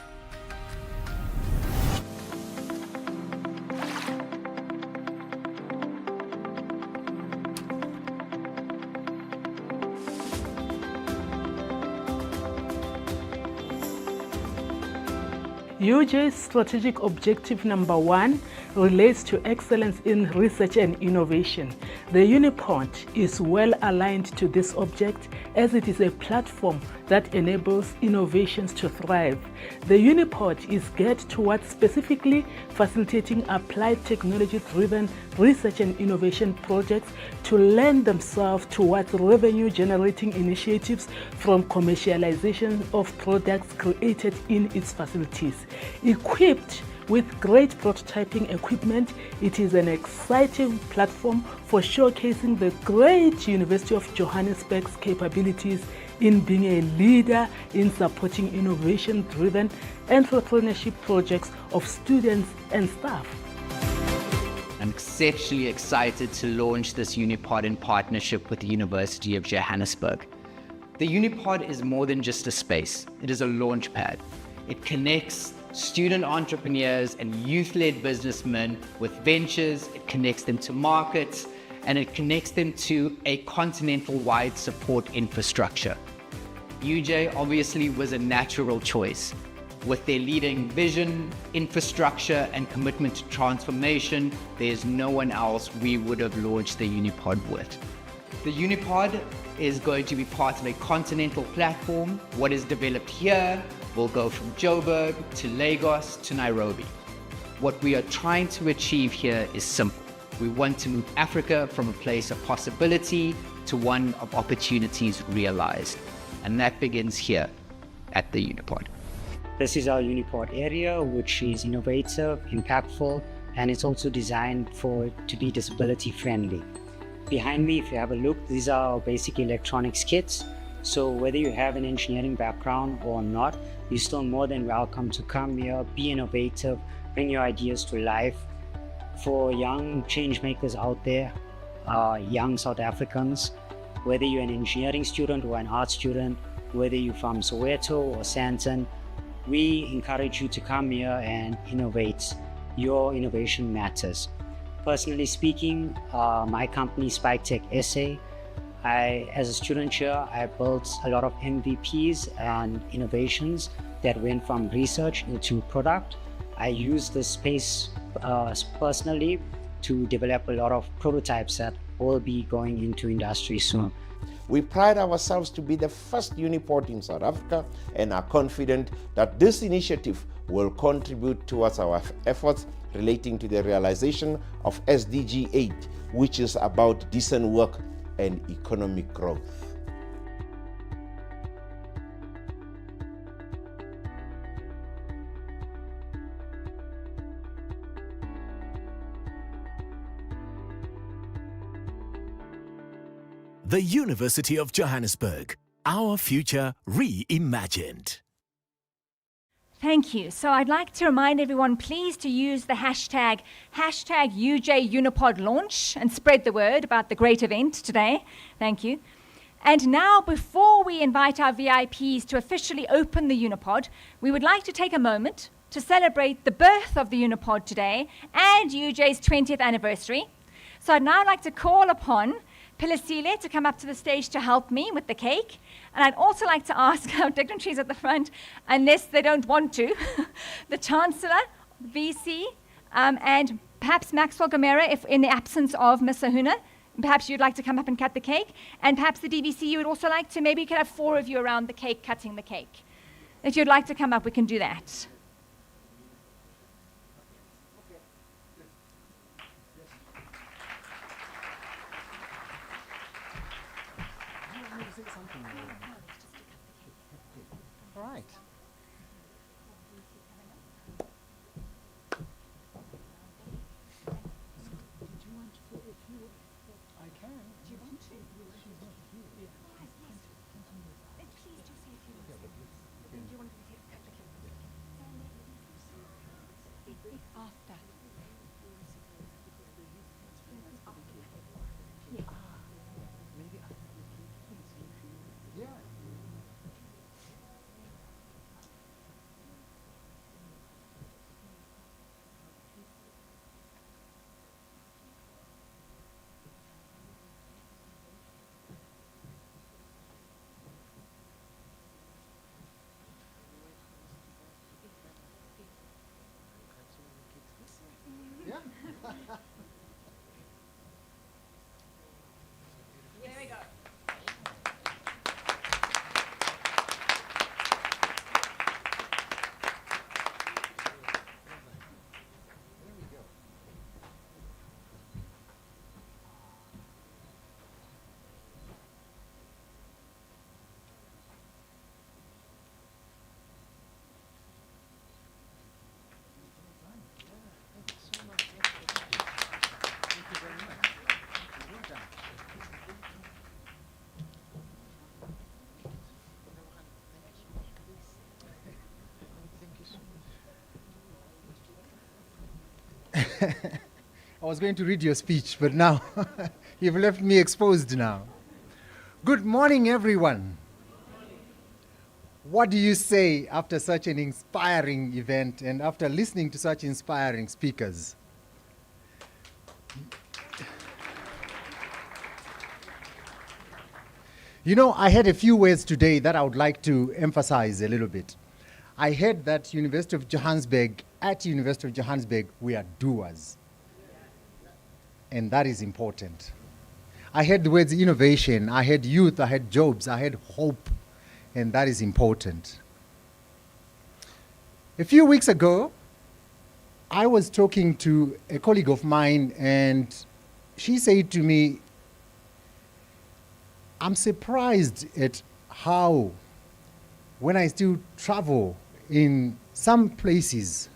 UJ's strategic objective number 1 relates to excellence in research and innovation. The UniPod is well aligned to this object, as it is a platform that enables innovations to thrive. The UniPod is geared towards specifically facilitating applied technology-driven research and innovation projects to lend themselves towards revenue-generating initiatives from commercialization of products created in its facilities. Equipped with great prototyping equipment, it is an exciting platform for showcasing the great University of Johannesburg's capabilities in being a leader in supporting innovation-driven entrepreneurship projects of students and staff. I'm exceptionally excited to launch this UniPod in partnership with the University of Johannesburg. The UniPod is more than just a space. It is a launch pad. It connects student entrepreneurs and youth-led businessmen with ventures, it connects them to markets, and it connects them to a continental-wide support infrastructure. UJ obviously was a natural choice. With their leading vision, infrastructure, and commitment to transformation, there's no one else we would have launched the UniPod with. The UniPod is going to be part of a continental platform. What is developed here will go from Joburg to Lagos to Nairobi. What we are trying to achieve here is simple. We want to move Africa from a place of possibility to one of opportunities realized. And that begins here at the UniPod. This is our UniPod area, which is innovative, impactful, and it's also designed to be disability friendly. Behind me, if you have a look, these are our basic electronics kits. So whether you have an engineering background or not, you're still more than welcome to come here, be innovative, bring your ideas to life. For young change makers out there, young South Africans, whether you're an engineering student or an art student, whether you're from Soweto or Sandton, we encourage you to come here and innovate. Your innovation matters. Personally speaking, my company, SpikeTech SA, as a student here, I built a lot of MVPs and innovations that went from research into product. I use this space personally to develop a lot of prototypes that will be going into industry soon. We pride ourselves to be the first UniPod in South Africa and are confident that this initiative will contribute towards our efforts relating to the realization of SDG 8, which is about decent work and economic growth. The University of Johannesburg, our future reimagined. Thank you. So I'd like to remind everyone, please, to use the hashtag UJ launch and spread the word about the great event today. Thank you. And now, before we invite our VIPs to officially open the UniPod, we would like to take a moment to celebrate the birth of the UniPod today and UJ's 20th anniversary. So I'd now like to call upon Pilasile to come up to the stage to help me with the cake. And I'd also like to ask our dignitaries at the front, unless they don't want to, the Chancellor, VC, and perhaps Maxwell Gamera, if in the absence of Ms. Sahuna, perhaps you'd like to come up and cut the cake. And perhaps the DVC you would also like to, maybe you could have 4 of you around the cake cutting the cake. If you'd like to come up, we can do that. All right. There we go. I was going to read your speech, but now you've left me exposed now. Good morning, everyone. What do you say after such an inspiring event and after listening to such inspiring speakers? You know, I had a few words today that I would like to emphasize a little bit. I heard that at University of Johannesburg, we are doers. And that is important. I heard the words innovation, I heard youth, I heard jobs, I heard hope, and that is important. A few weeks ago, I was talking to a colleague of mine, and she said to me, I'm surprised at how, when I still travel in some places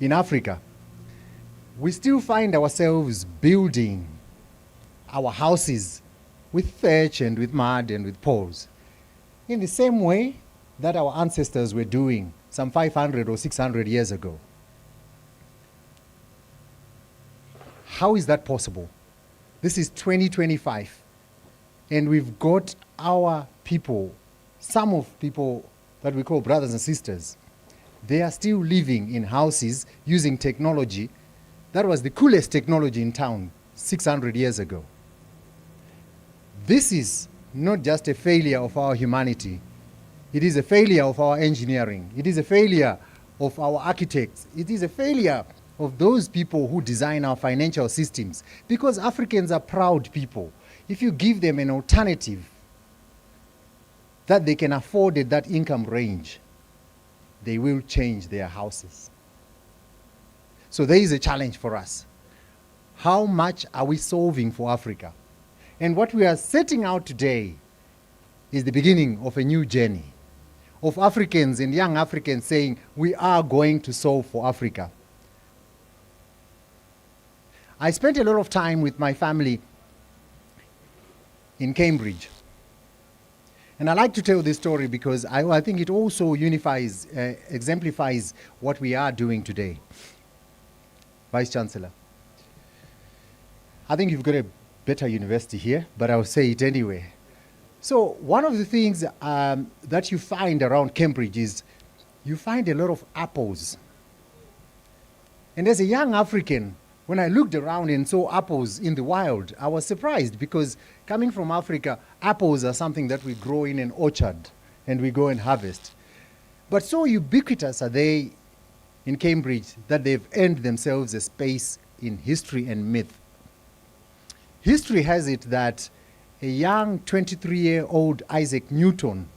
in Africa, we still find ourselves building our houses with thatch and with mud and with poles, in the same way that our ancestors were doing some 500 or 600 years ago. How is that possible? This is 2025, and we've got our people, some of people that we call brothers and sisters, they are still living in houses using technology that was the coolest technology in town 600 years ago. This is not just a failure of our humanity. It is a failure of our engineering. It is a failure of our architects. It is a failure of those people who design our financial systems, because Africans are proud people. If you give them an alternative that they can afford at that income range, they will change their houses. So there is a challenge for us. How much are we solving for Africa? And what we are setting out today is the beginning of a new journey of Africans and young Africans saying, we are going to solve for Africa. I spent a lot of time with my family in Cambridge. And I like to tell this story because I think it also unifies, exemplifies what we are doing today. Vice Chancellor, I think you've got a better university here, but I'll say it anyway. So one of the things that you find around Cambridge is you find a lot of apples. And as a young African, when I looked around and saw apples in the wild, I was surprised because coming from Africa, apples are something that we grow in an orchard and we go and harvest. But so ubiquitous are they in Cambridge that they've earned themselves a space in history and myth. History has it that a young 23-year-old Isaac Newton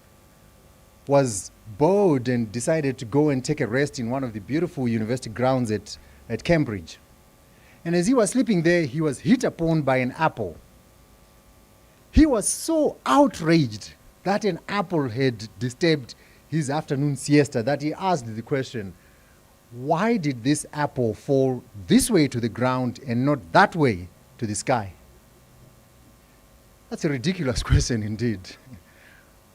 was bored and decided to go and take a rest in one of the beautiful university grounds at Cambridge. And as he was sleeping there, he was hit upon by an apple. He was so outraged that an apple had disturbed his afternoon siesta that he asked the question, why did this apple fall this way to the ground and not that way to the sky? That's a ridiculous question indeed.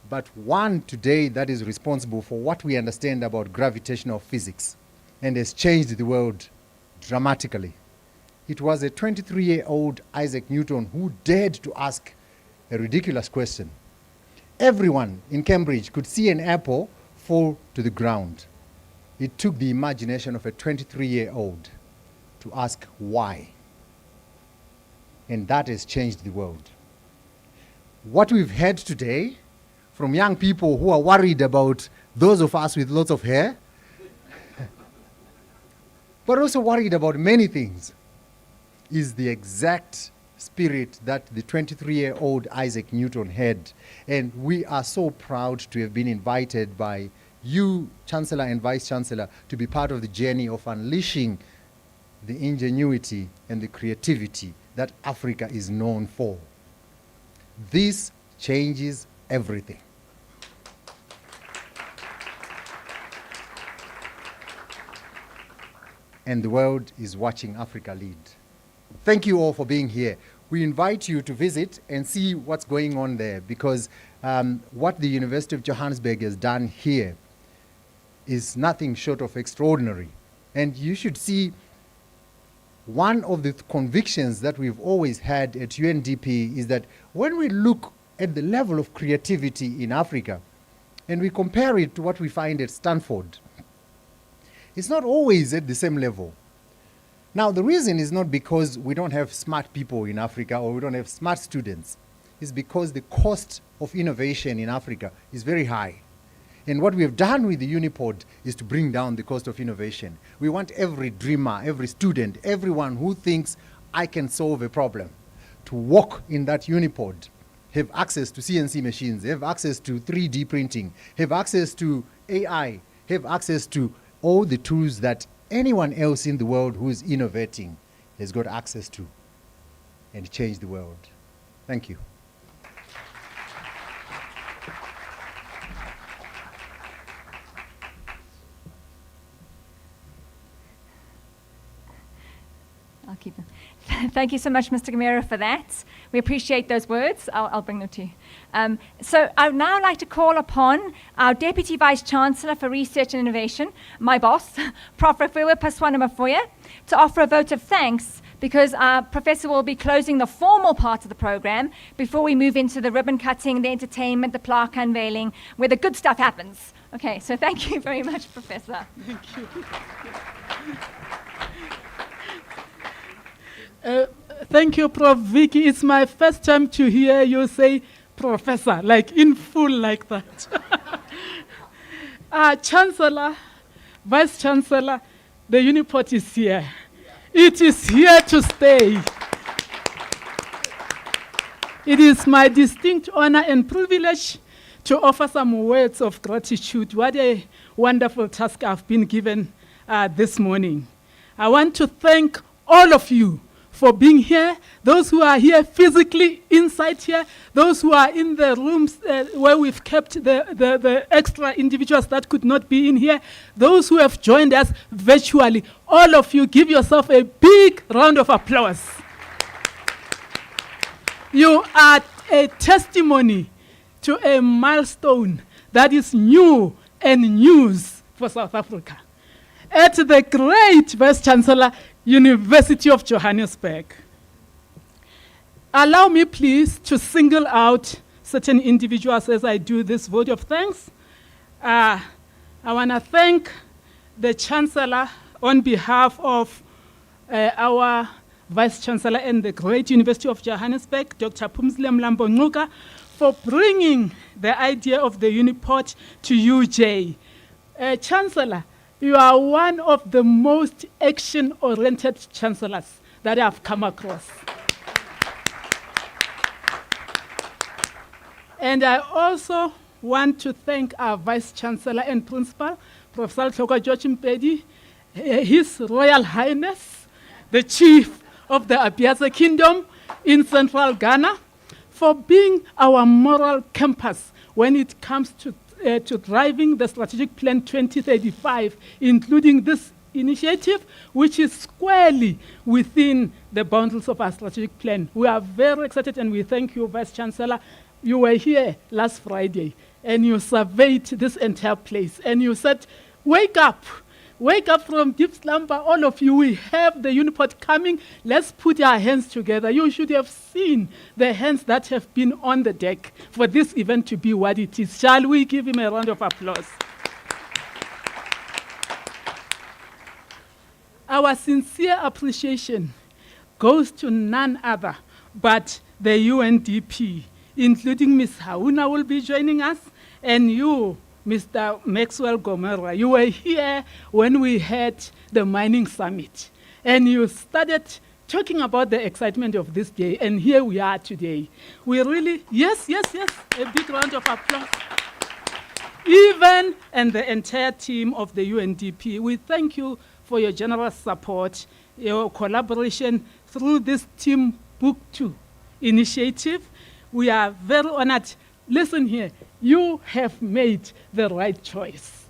But one today that is responsible for what we understand about gravitational physics and has changed the world dramatically. It was a 23-year-old Isaac Newton who dared to ask a ridiculous question. Everyone in Cambridge could see an apple fall to the ground. It took the imagination of a 23-year-old to ask why. And that has changed the world. What we've heard today from young people who are worried about those of us with lots of hair, but also worried about many things, is the exact spirit that the 23-year-old Isaac Newton had. And we are so proud to have been invited by you, Chancellor and Vice Chancellor, to be part of the journey of unleashing the ingenuity and the creativity that Africa is known for. This changes everything. And the world is watching Africa lead. Thank you all for being here. We invite you to visit and see what's going on there, because what the University of Johannesburg has done here is nothing short of extraordinary. And you should see one of the convictions that we've always had at UNDP is that when we look at the level of creativity in Africa and we compare it to what we find at Stanford, it's not always at the same level. Now, the reason is not because we don't have smart people in Africa or we don't have smart students. It's because the cost of innovation in Africa is very high. And what we have done with the UniPod is to bring down the cost of innovation. We want every dreamer, every student, everyone who thinks I can solve a problem to walk in that UniPod, have access to CNC machines, have access to 3D printing, have access to AI, have access to all the tools that anyone else in the world who is innovating has got access to, and change the world. Thank you. I'll keep them. Thank you so much, Mr. Gamera, for that. We appreciate those words. I'll bring them to you. So I would now like to call upon our Deputy Vice Chancellor for Research and Innovation, my boss, Prof. Refuwa Paswana Mafoya, to offer a vote of thanks, because our professor will be closing the formal part of the program before we move into the ribbon cutting, the entertainment, the plaque unveiling, where the good stuff happens. Okay, so thank you very much, Professor. Thank you. Thank you, Prof. Vicky. It's my first time to hear you say professor, like in full like that. Chancellor, Vice Chancellor, The UniPod is here. It is here to stay. It is my distinct honor and privilege to offer some words of gratitude. What a wonderful task I've been given this morning. I want to thank all of you for being here, those who are here physically inside here, those who are in the rooms where we've kept the extra individuals that could not be in here, those who have joined us virtually. All of you, give yourself a big round of applause. You are a testimony to a milestone that is new and news for South Africa. At the great Vice-Chancellor, University of Johannesburg. Allow me, please, to single out certain individuals as I do this vote of thanks. I want to thank the Chancellor on behalf of our Vice-Chancellor and the great University of Johannesburg, Dr. Phumzile Mlambo-Ngcuka, for bringing the idea of the UniPod to UJ. Chancellor, you are one of the most action-oriented chancellors that I've come across. And I also want to thank our Vice-Chancellor and Principal, Professor Tlhoko George Mpedi, His Royal Highness, the Chief of the Abiaza Kingdom in Central Ghana, for being our moral compass when it comes to driving the Strategic Plan 2035, including this initiative, which is squarely within the boundaries of our strategic plan. We are very excited and we thank you, Vice-Chancellor. You were here last Friday and you surveyed this entire place and you said, wake up from deep slumber, all of you. We have the UniPod coming. Let's put our hands together. You should have seen the hands that have been on the deck for this event to be what it is. Shall we give him a round of applause? Our sincere appreciation goes to none other but the UNDP, including Ms. Hauna will be joining us, and you, Mr. Maxwell Gomera. You were here when we had the mining summit, and you started talking about the excitement of this day, and here we are today. We really, yes, a big round of applause. Even and the entire team of the UNDP, we thank you for your generous support, your collaboration through this Timbuktoo initiative. We are very honored. Listen here, you have made the right choice.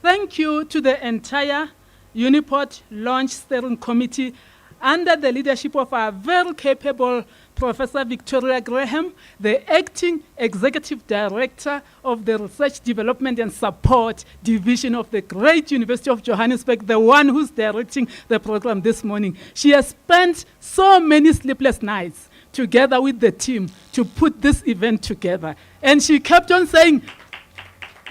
Thank you to the entire UniPod Launch Steering Committee under the leadership of our very capable Professor Victoria Graham, the Acting Executive Director of the Research Development and Support Division of the great University of Johannesburg, the one who's directing the program this morning. She has spent so many sleepless nights together with the team to put this event together. And she kept on saying,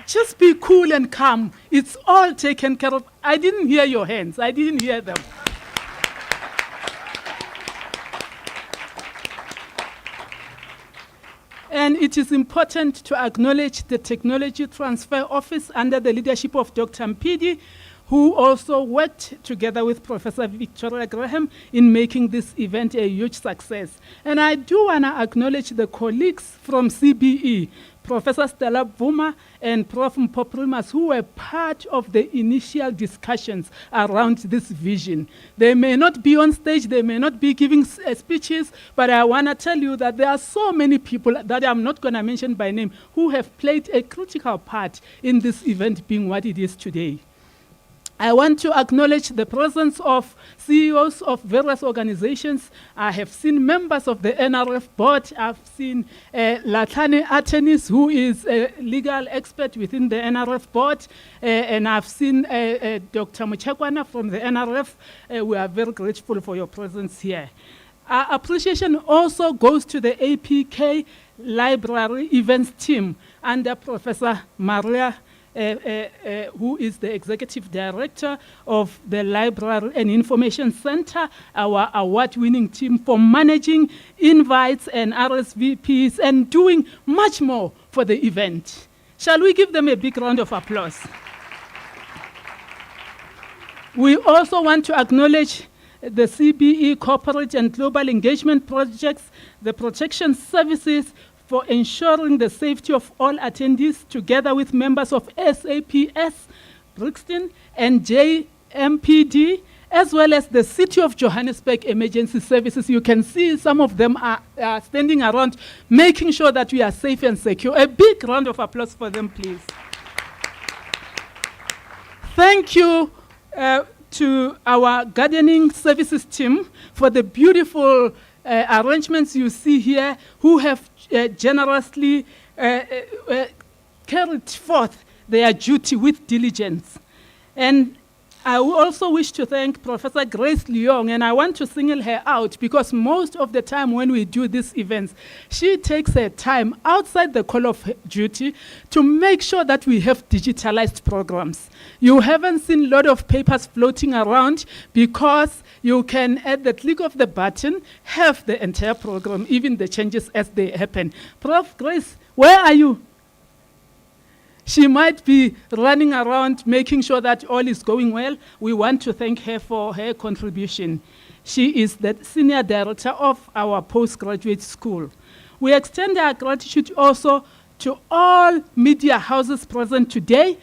just be cool and calm. It's all taken care of. I didn't hear your hands. I didn't hear them. And it is important to acknowledge the Technology Transfer Office under the leadership of Dr. Mpidi, who also worked together with Professor Victoria Graham in making this event a huge success. And I do want to acknowledge the colleagues from CBE, Professor Stella Bvuma and Prof. Mpoprimas, who were part of the initial discussions around this vision. They may not be on stage, they may not be giving speeches, but I want to tell you that there are so many people that I'm not going to mention by name who have played a critical part in this event being what it is today. I want to acknowledge the presence of CEOs of various organizations. I have seen members of the NRF board. I've seen Latlane Atenis, who is a legal expert within the NRF board. And I've seen Dr. Muchekwana from the NRF. We are very grateful for your presence here. Our appreciation also goes to the APK Library Events team under Professor Maria who is the Executive Director of the Library and Information Center, our award-winning team for managing invites and RSVPs and doing much more for the event. Shall we give them a big round of applause? We also want to acknowledge the CBE Corporate and Global Engagement Projects, the protection services for ensuring the safety of all attendees, together with members of SAPS, Brixton, and JMPD, as well as the City of Johannesburg Emergency Services. You can see some of them are standing around, making sure that we are safe and secure. A big round of applause for them, please. Thank you to our gardening services team for the beautiful arrangements you see here, who have generously carried forth their duty with diligence. And I also wish to thank Professor Grace Leong, and I want to single her out because most of the time when we do these events, she takes her time outside the call of duty to make sure that we have digitalized programs. You haven't seen a lot of papers floating around because you can, at the click of the button, have the entire program, even the changes as they happen. Prof. Grace, where are you? She might be running around making sure that all is going well. We want to thank her for her contribution. She is the Senior Director of our postgraduate school. We extend our gratitude also to all media houses present today,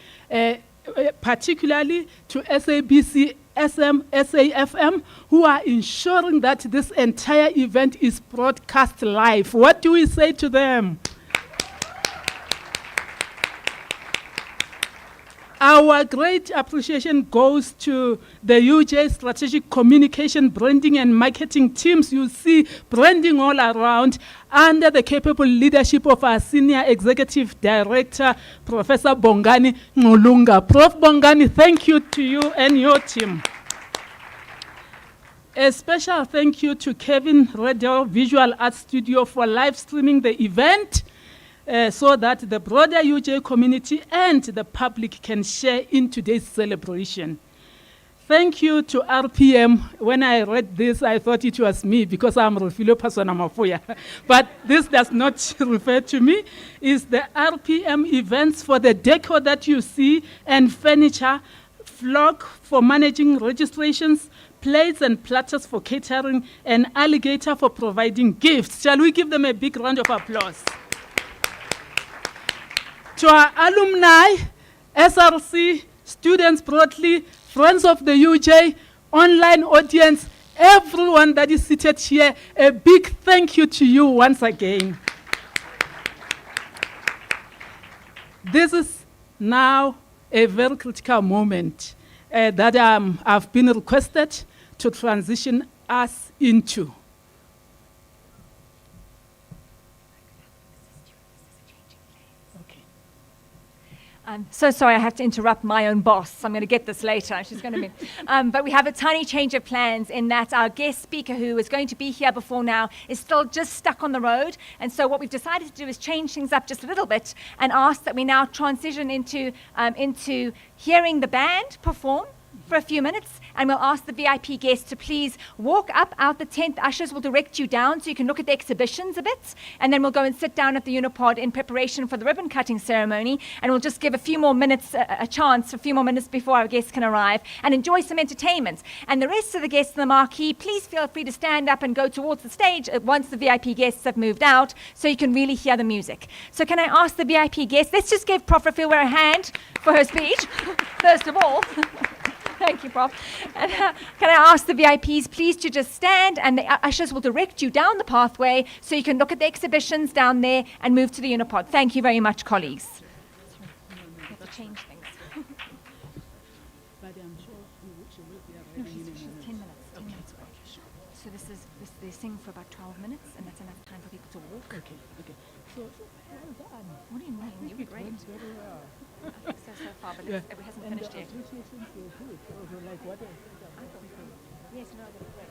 particularly to SABC, SM, SAFM, who are ensuring that this entire event is broadcast live. What do we say to them? Our great appreciation goes to the UJ Strategic Communication, Branding and Marketing teams. You see branding all around under the capable leadership of our Senior Executive Director, Professor Bongani Ngulunga. Prof. Bongani, thank you to you and your team. A special thank you to Kevin Redell Visual Arts Studio for live streaming the event, so that the broader UJ community and the public can share in today's celebration. Thank you to RPM. When I read this, I thought it was me because I'm Rufilo Pasonamafuya. But this does not refer to me. It's the RPM events for the decor that you see and furniture, Flock for managing registrations, plates and platters for catering, and Alligator for providing gifts. Shall we give them a big round of applause? To our alumni, SRC, students broadly, friends of the UJ, online audience, everyone that is seated here, a big thank you to you once again. This is now a very critical moment that I've been requested to transition us into. I'm so sorry I have to interrupt my own boss. I'm going to get this later. She's going to be. But we have a tiny change of plans in that our guest speaker, who is going to be here before now, is still just stuck on the road. And so what we've decided to do is change things up just a little bit and ask that we now transition into hearing the band perform for a few minutes, and we'll ask the VIP guests to please walk up out the tent. The ushers will direct you down so you can look at the exhibitions a bit, and then we'll go and sit down at the UniPod in preparation for the ribbon cutting ceremony, and we'll just give a few more minutes, a chance, a few more minutes before our guests can arrive, and enjoy some entertainment. And the rest of the guests in the marquee, please feel free to stand up and go towards the stage once the VIP guests have moved out so you can really hear the music. So can I ask the VIP guests, let's just give Prof. Rafilwa a hand for her speech, first of all. Thank you, Prof. And, can I ask the VIPs please to just stand, and the ushers will direct you down the pathway so you can look at the exhibitions down there and move to the UniPod. Thank you very much, colleagues. We have to change things. No, she's 10 minutes. 10 minutes break. So they sing for about 12 minutes, and that's enough time for people to walk. Okay. So, what do you mean? You were great. I think so far, but it hasn't finished yet. Yes, no, that's great.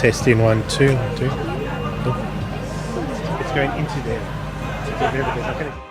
Testing 1, 2, 1, 2. Cool. It's going into there. There it is. Okay.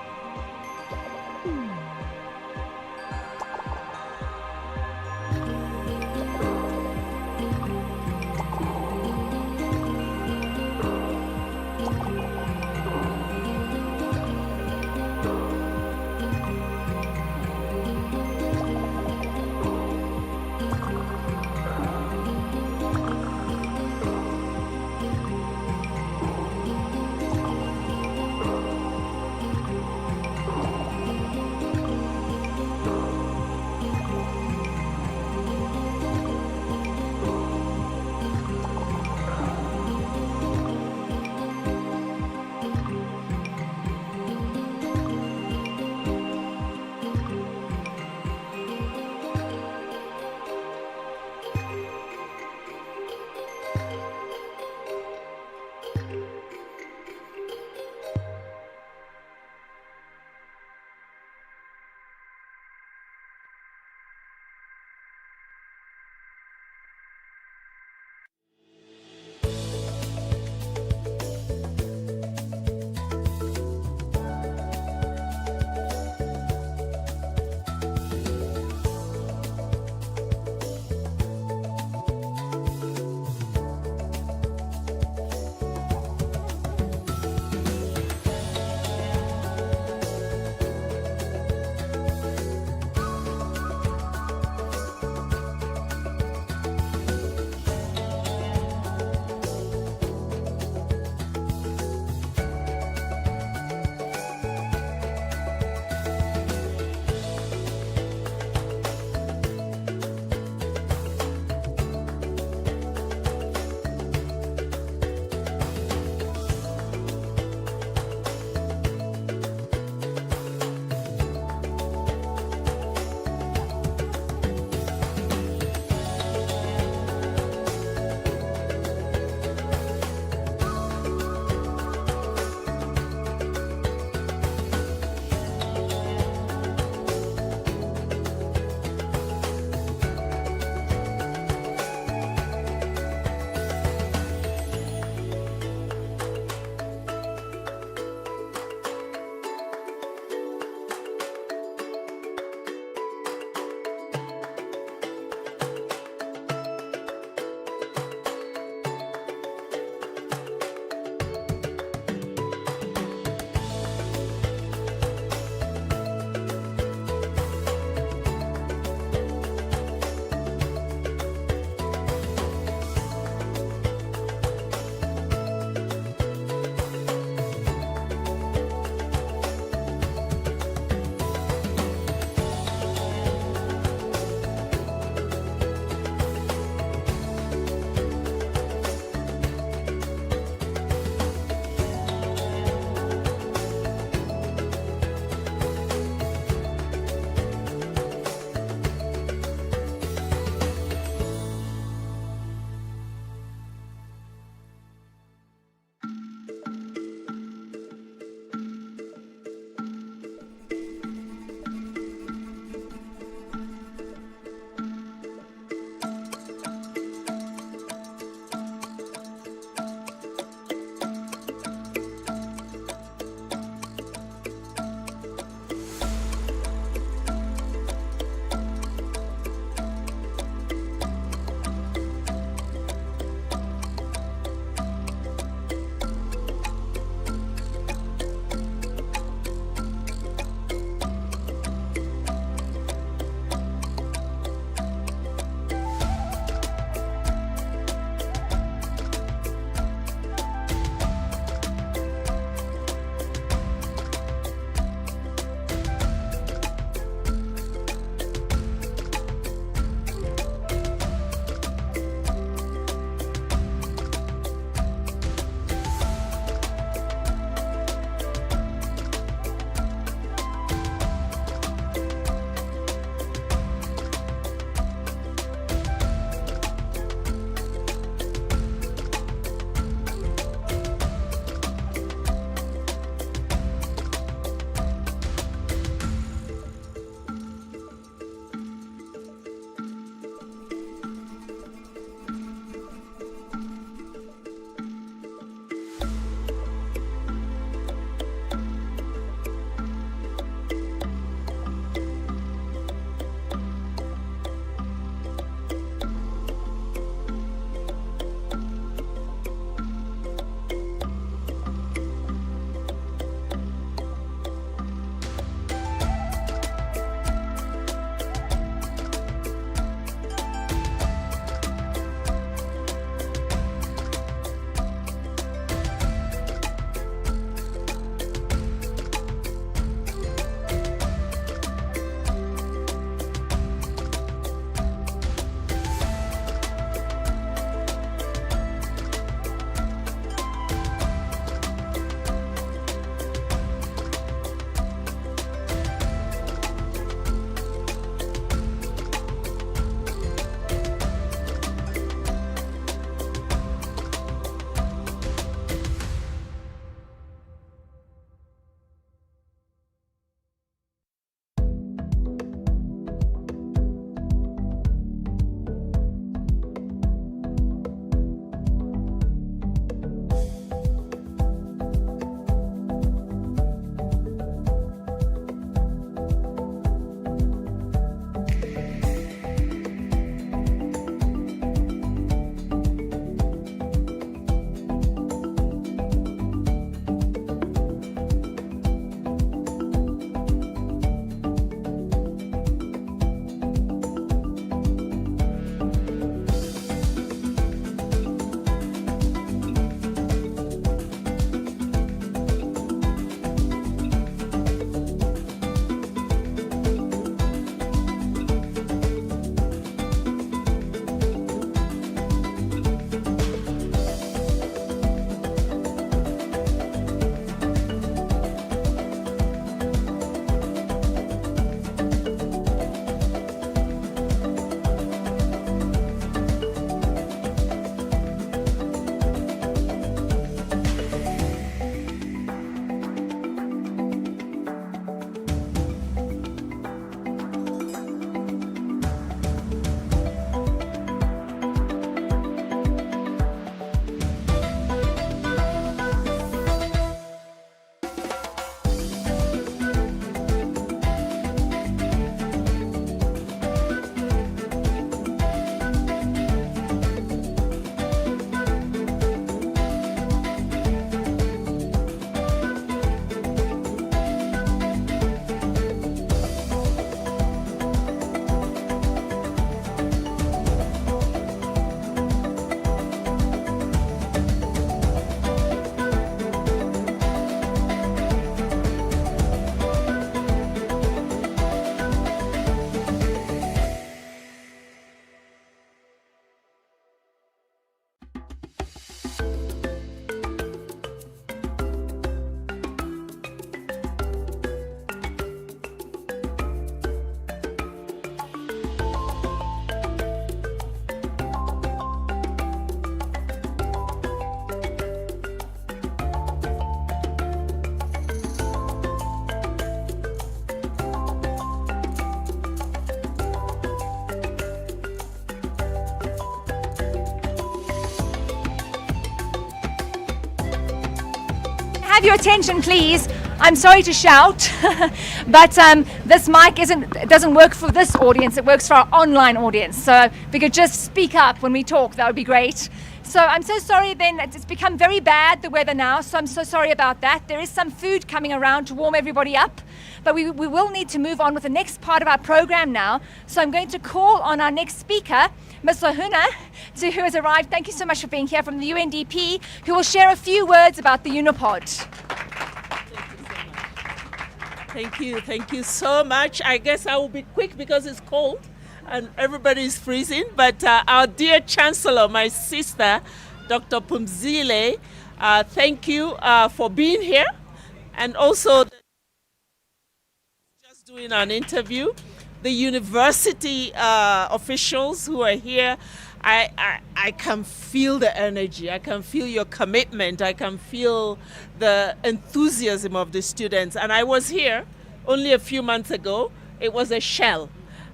have your attention, please? I'm sorry to shout, but this mic doesn't work for this audience. It works for our online audience. So if we could just speak up when we talk, that would be great. So I'm so sorry then, it's become very bad, the weather now, so I'm so sorry about that. There is some food coming around to warm everybody up, but we will need to move on with the next part of our program now. So I'm going to call on our next speaker, Ms. Lahuna, who has arrived. Thank you so much for being here, from the UNDP, who will share a few words about the UniPod. Thank you so much. I guess I will be quick because it's cold and everybody is freezing, but our dear Chancellor, my sister, Dr. Phumzile, thank you for being here, and also just doing an interview. The university officials who are here, I can feel the energy, I can feel your commitment, I can feel the enthusiasm of the students. And I was here only a few months ago. It was a shell.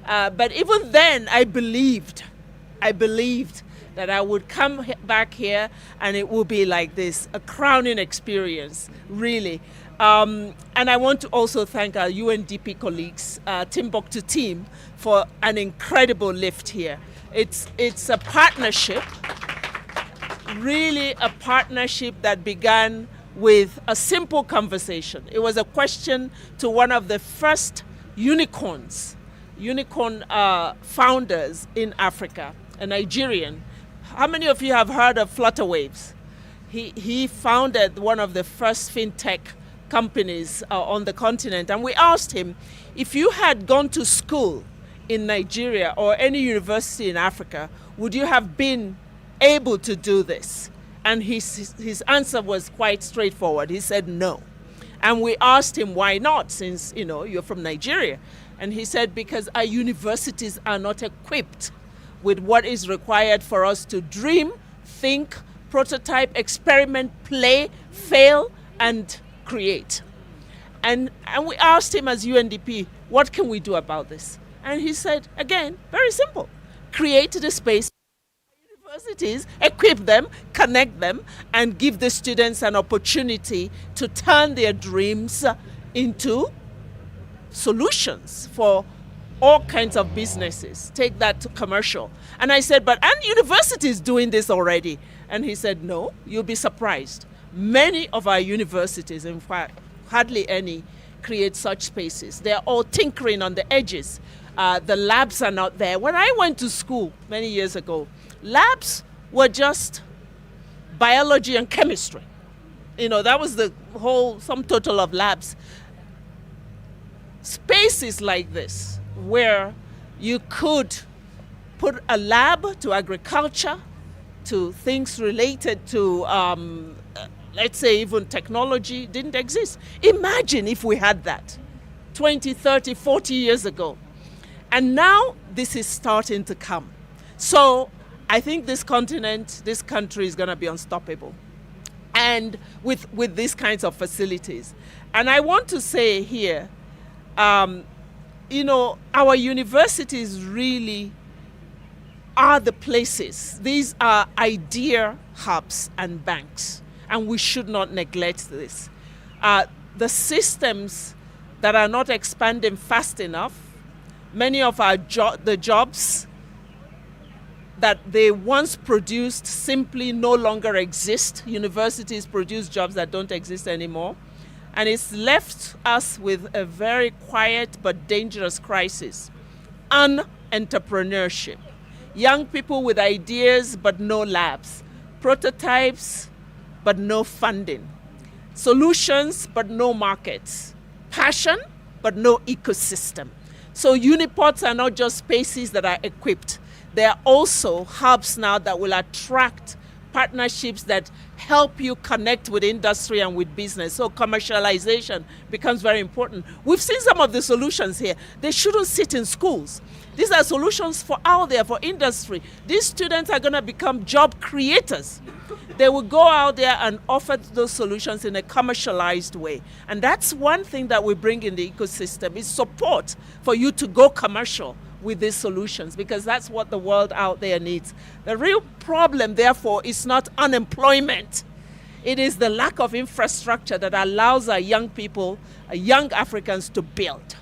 But even then, I believed that I would come back here and it will be like this, a crowning experience, really. And I want to also thank our UNDP colleagues, Timbuktoo team, for an incredible lift here. It's a partnership, really a partnership that began with a simple conversation. It was a question to one of the first unicorn founders in Africa, a Nigerian. How many of you have heard of Flutterwaves? He founded one of the first fintech companies on the continent, and we asked him, if you had gone to school in Nigeria or any university in Africa, would you have been able to do this? And his answer was quite straightforward. He said no. And we asked him, why not, since you're from Nigeria? And he said, because our universities are not equipped with what is required for us to dream, think, prototype, experiment, play, fail, and create. And we asked him as UNDP, what can we do about this? And he said, again, very simple, create the space for universities, equip them, connect them, and give the students an opportunity to turn their dreams into solutions for all kinds of businesses. Take that to commercial. And I said, and universities doing this already? And he said, no, you'll be surprised. Many of our universities, in fact, hardly any, create such spaces. They're all tinkering on the edges. The labs are not there. When I went to school many years ago, labs were just biology and chemistry. That was the whole sum total of labs. Spaces like this, where you could put a lab to agriculture, to things related to, let's say, even technology, didn't exist. Imagine if we had that 20, 30, 40 years ago. And now this is starting to come. So I think this continent, this country is going to be unstoppable, and with these kinds of facilities. And I want to say here, our universities really are the places. These are idea hubs and banks, and we should not neglect this. The systems that are not expanding fast enough, many of the jobs that they once produced simply no longer exist. Universities produce jobs that don't exist anymore. And it's left us with a very quiet but dangerous crisis. Entrepreneurship. Young people with ideas but no labs. Prototypes but no funding. Solutions but no markets. Passion but no ecosystem. So UniPods are not just spaces that are equipped. They are also hubs now that will attract partnerships that help you connect with industry and with business. So commercialization becomes very important. We've seen some of the solutions here. They shouldn't sit in schools. These are solutions for out there, for industry. These students are going to become job creators. They will go out there and offer those solutions in a commercialized way. And that's one thing that we bring in the ecosystem, is support for you to go commercial with these solutions, because that's what the world out there needs. The real problem, therefore, is not unemployment. It is the lack of infrastructure that allows our young people, young Africans to build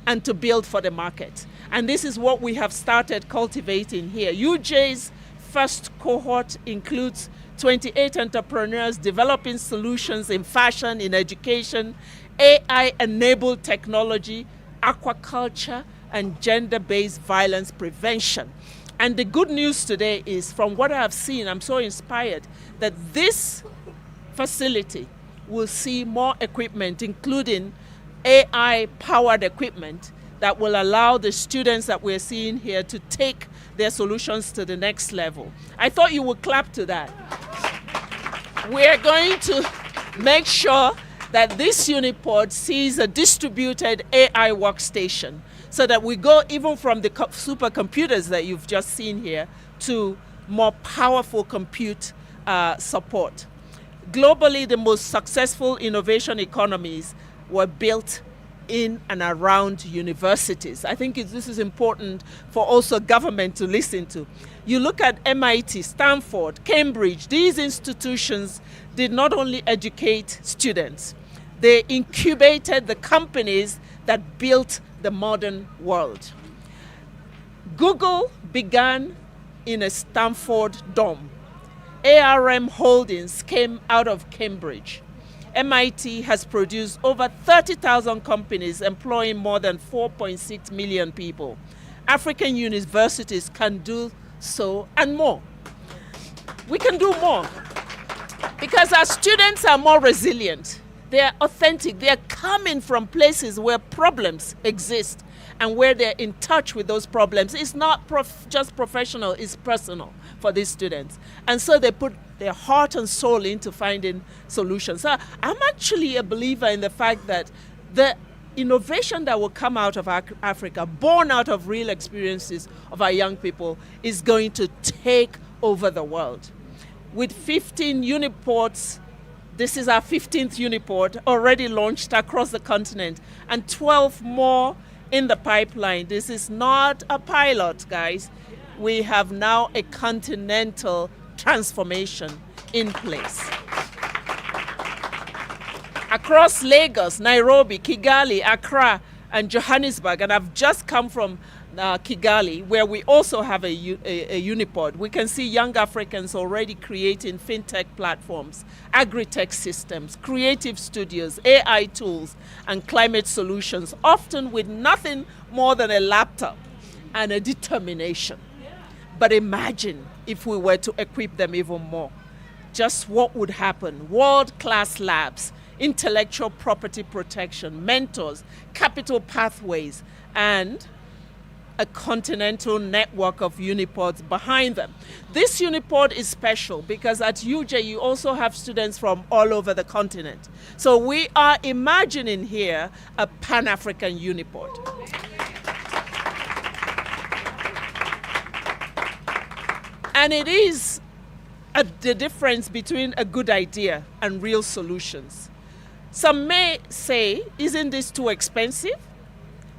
and to build for the market. And this is what we have started cultivating here. UJ's first cohort includes 28 entrepreneurs developing solutions in fashion, in education, AI-enabled technology, aquaculture, and gender-based violence prevention. And the good news today is, from what I have seen, I'm so inspired that this facility will see more equipment, including AI-powered equipment that will allow the students that we're seeing here to take their solutions to the next level. I thought you would clap to that. We're going to make sure that this UniPod sees a distributed AI workstation so that we go even from the supercomputers that you've just seen here to more powerful compute support. Globally, the most successful innovation economies were built in and around universities. I think this is important for also government to listen to. You look at MIT, Stanford, Cambridge, these institutions did not only educate students, they incubated the companies that built the modern world. Google began in a Stanford dorm. ARM Holdings came out of Cambridge. MIT has produced over 30,000 companies employing more than 4.6 million people. African universities can do so and more. We can do more because our students are more resilient. They are authentic. They are coming from places where problems exist and where they're in touch with those problems. It's not just professional, it's personal for these students. And so they put their heart and soul into finding solutions. So I'm actually a believer in the fact that the innovation that will come out of Africa, born out of real experiences of our young people, is going to take over the world. With 15 UniPods, this is our 15th UniPod already launched across the continent, and 12 more in the pipeline. This is not a pilot, guys. We have now a continental transformation in place. Across Lagos, Nairobi, Kigali, Accra, and Johannesburg, and I've just come from Kigali, where we also have a UniPod. We can see young Africans already creating fintech platforms, agri-tech systems, creative studios, AI tools, and climate solutions, often with nothing more than a laptop and a determination. But imagine if we were to equip them even more. Just what would happen? World-class labs, intellectual property protection, mentors, capital pathways, and a continental network of UniPods behind them. This UniPod is special because at UJ you also have students from all over the continent. So we are imagining here a Pan-African UniPod. And it is the difference between a good idea and real solutions. Some may say, isn't this too expensive?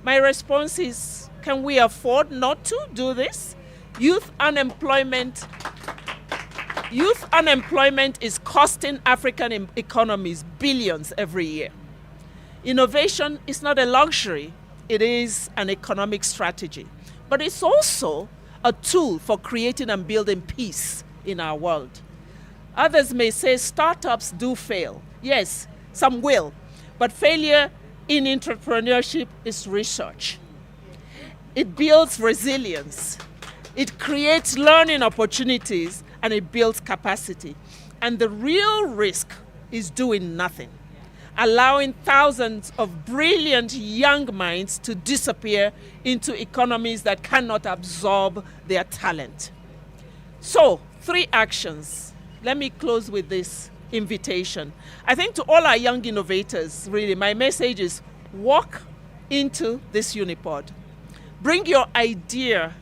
My response is, can we afford not to do this? Youth unemployment is costing African economies billions every year. Innovation is not a luxury, it is an economic strategy. But it's also a tool for creating and building peace in our world. Others may say startups do fail. Yes, some will, but failure in entrepreneurship is research. It builds resilience. It creates learning opportunities and it builds capacity. And the real risk is doing nothing, allowing thousands of brilliant young minds to disappear into economies that cannot absorb their talent. So, 3 actions. Let me close with this invitation. I think to all our young innovators, really, my message is walk into this UniPod. Bring your idea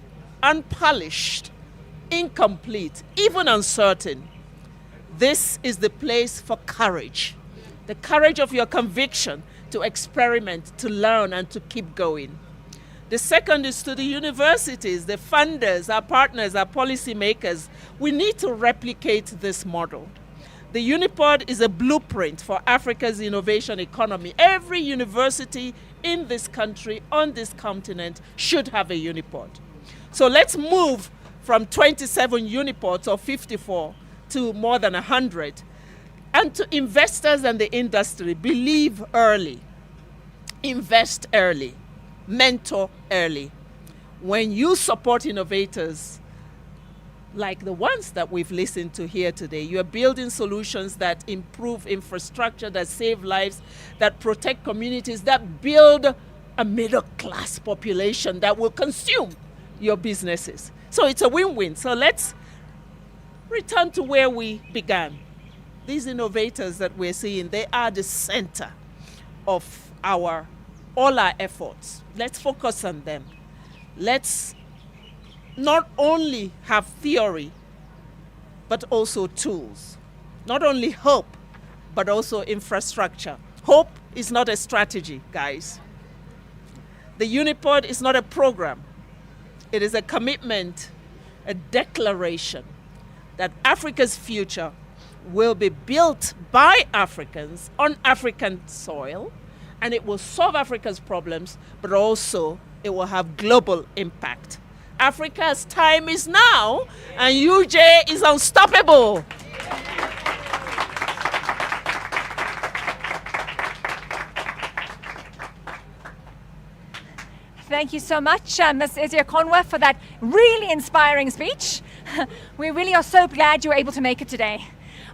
unpolished, incomplete, even uncertain. This is the place for courage. The courage of your conviction to experiment, to learn, and to keep going. The second is to the universities, the funders, our partners, our policymakers. We need to replicate this model. The UniPod is a blueprint for Africa's innovation economy. Every university in this country, on this continent, should have a UniPod. So let's move from 27 UniPods or 54 to more than 100. And to investors and the industry, believe early, invest early, mentor early. When you support innovators, like the ones that we've listened to here today, you are building solutions that improve infrastructure, that save lives, that protect communities, that build a middle-class population that will consume your businesses. So it's a win-win. So let's return to where we began. These innovators that we're seeing, they are the center of all our efforts. Let's focus on them. Let's not only have theory, but also tools. Not only hope, but also infrastructure. Hope is not a strategy, guys. The UniPod is not a program. It is a commitment, a declaration that Africa's future will be built by Africans on African soil, and it will solve Africa's problems, but also it will have global impact. Africa's time is now, and UJ is unstoppable. Thank you so much, Ms. Ezia Conwa, for that really inspiring speech. We really are so glad you were able to make it today.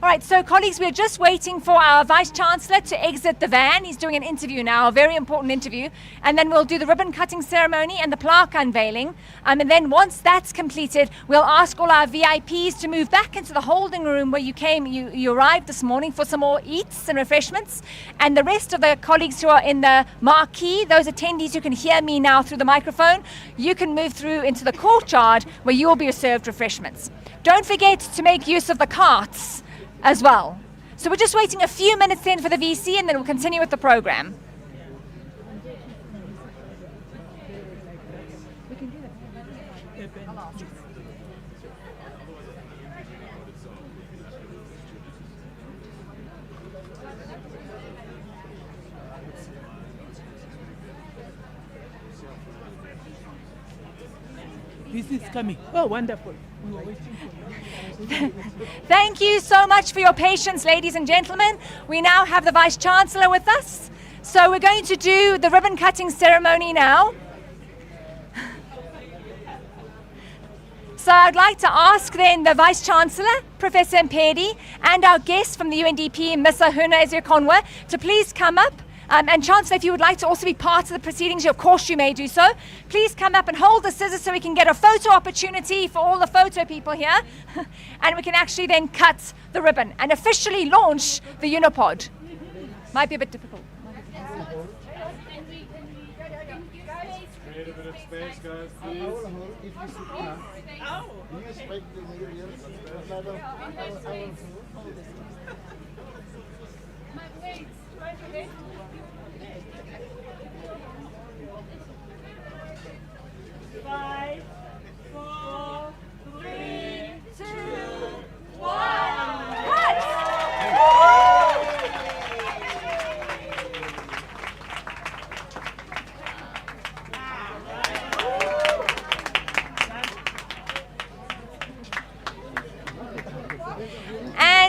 All right, so colleagues, we're just waiting for our Vice-Chancellor to exit the van. He's doing an interview now, a very important interview. And then we'll do the ribbon cutting ceremony and the plaque unveiling. And then once that's completed, we'll ask all our VIPs to move back into the holding room where you arrived this morning for some more eats and refreshments. And the rest of the colleagues who are in the marquee, those attendees who can hear me now through the microphone, you can move through into the courtyard where you will be served refreshments. Don't forget to make use of the carts as well. So we're just waiting a few minutes then for the VC, and then we'll continue with the program. This is coming. Oh, wonderful. We were waiting for Thank you so much for your patience, ladies and gentlemen. We now have the Vice-Chancellor with us. So we're going to do the ribbon cutting ceremony now. So I'd like to ask then the Vice-Chancellor, Professor Mpedi, and our guest from the UNDP, Ms. Ahuna Ezia-Conwa, to please come up. And Chancellor, if you would like to also be part of the proceedings, of course you may do so. Please come up and hold the scissors so we can get a photo opportunity for all the photo people here. And we can actually then cut the ribbon and officially launch the UniPod. Might be a bit difficult. Create a bit of space, guys, please. Five, 4, 3, 2, 1.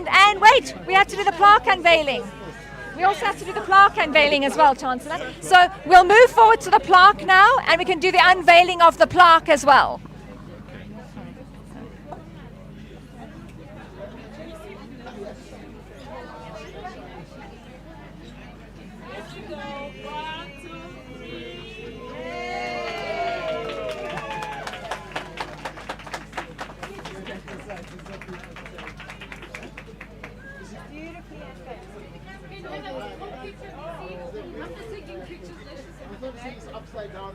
And wait, we have to do the plaque unveiling. We also have to do the plaque unveiling as well, Chancellor. So we'll move forward to the plaque now, and we can do the unveiling of the plaque as well. Upside down.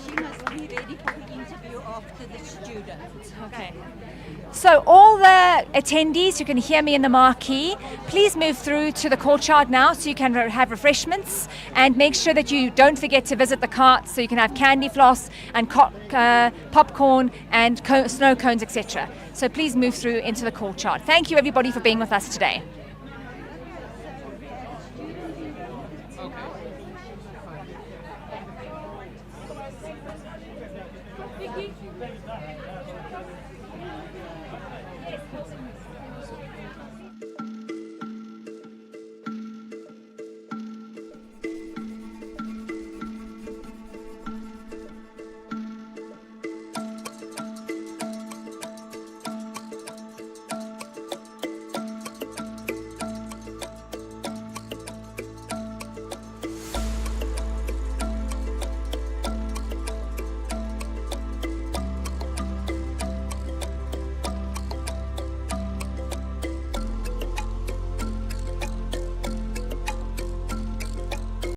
She must be ready for the interview after the students. Okay. So all the attendees who can hear me in the marquee, please move through to the courtyard now so you can have refreshments, and make sure that you don't forget to visit the carts so you can have candy floss and popcorn and snow cones, etc. So please move through into the courtyard. Thank you everybody for being with us today.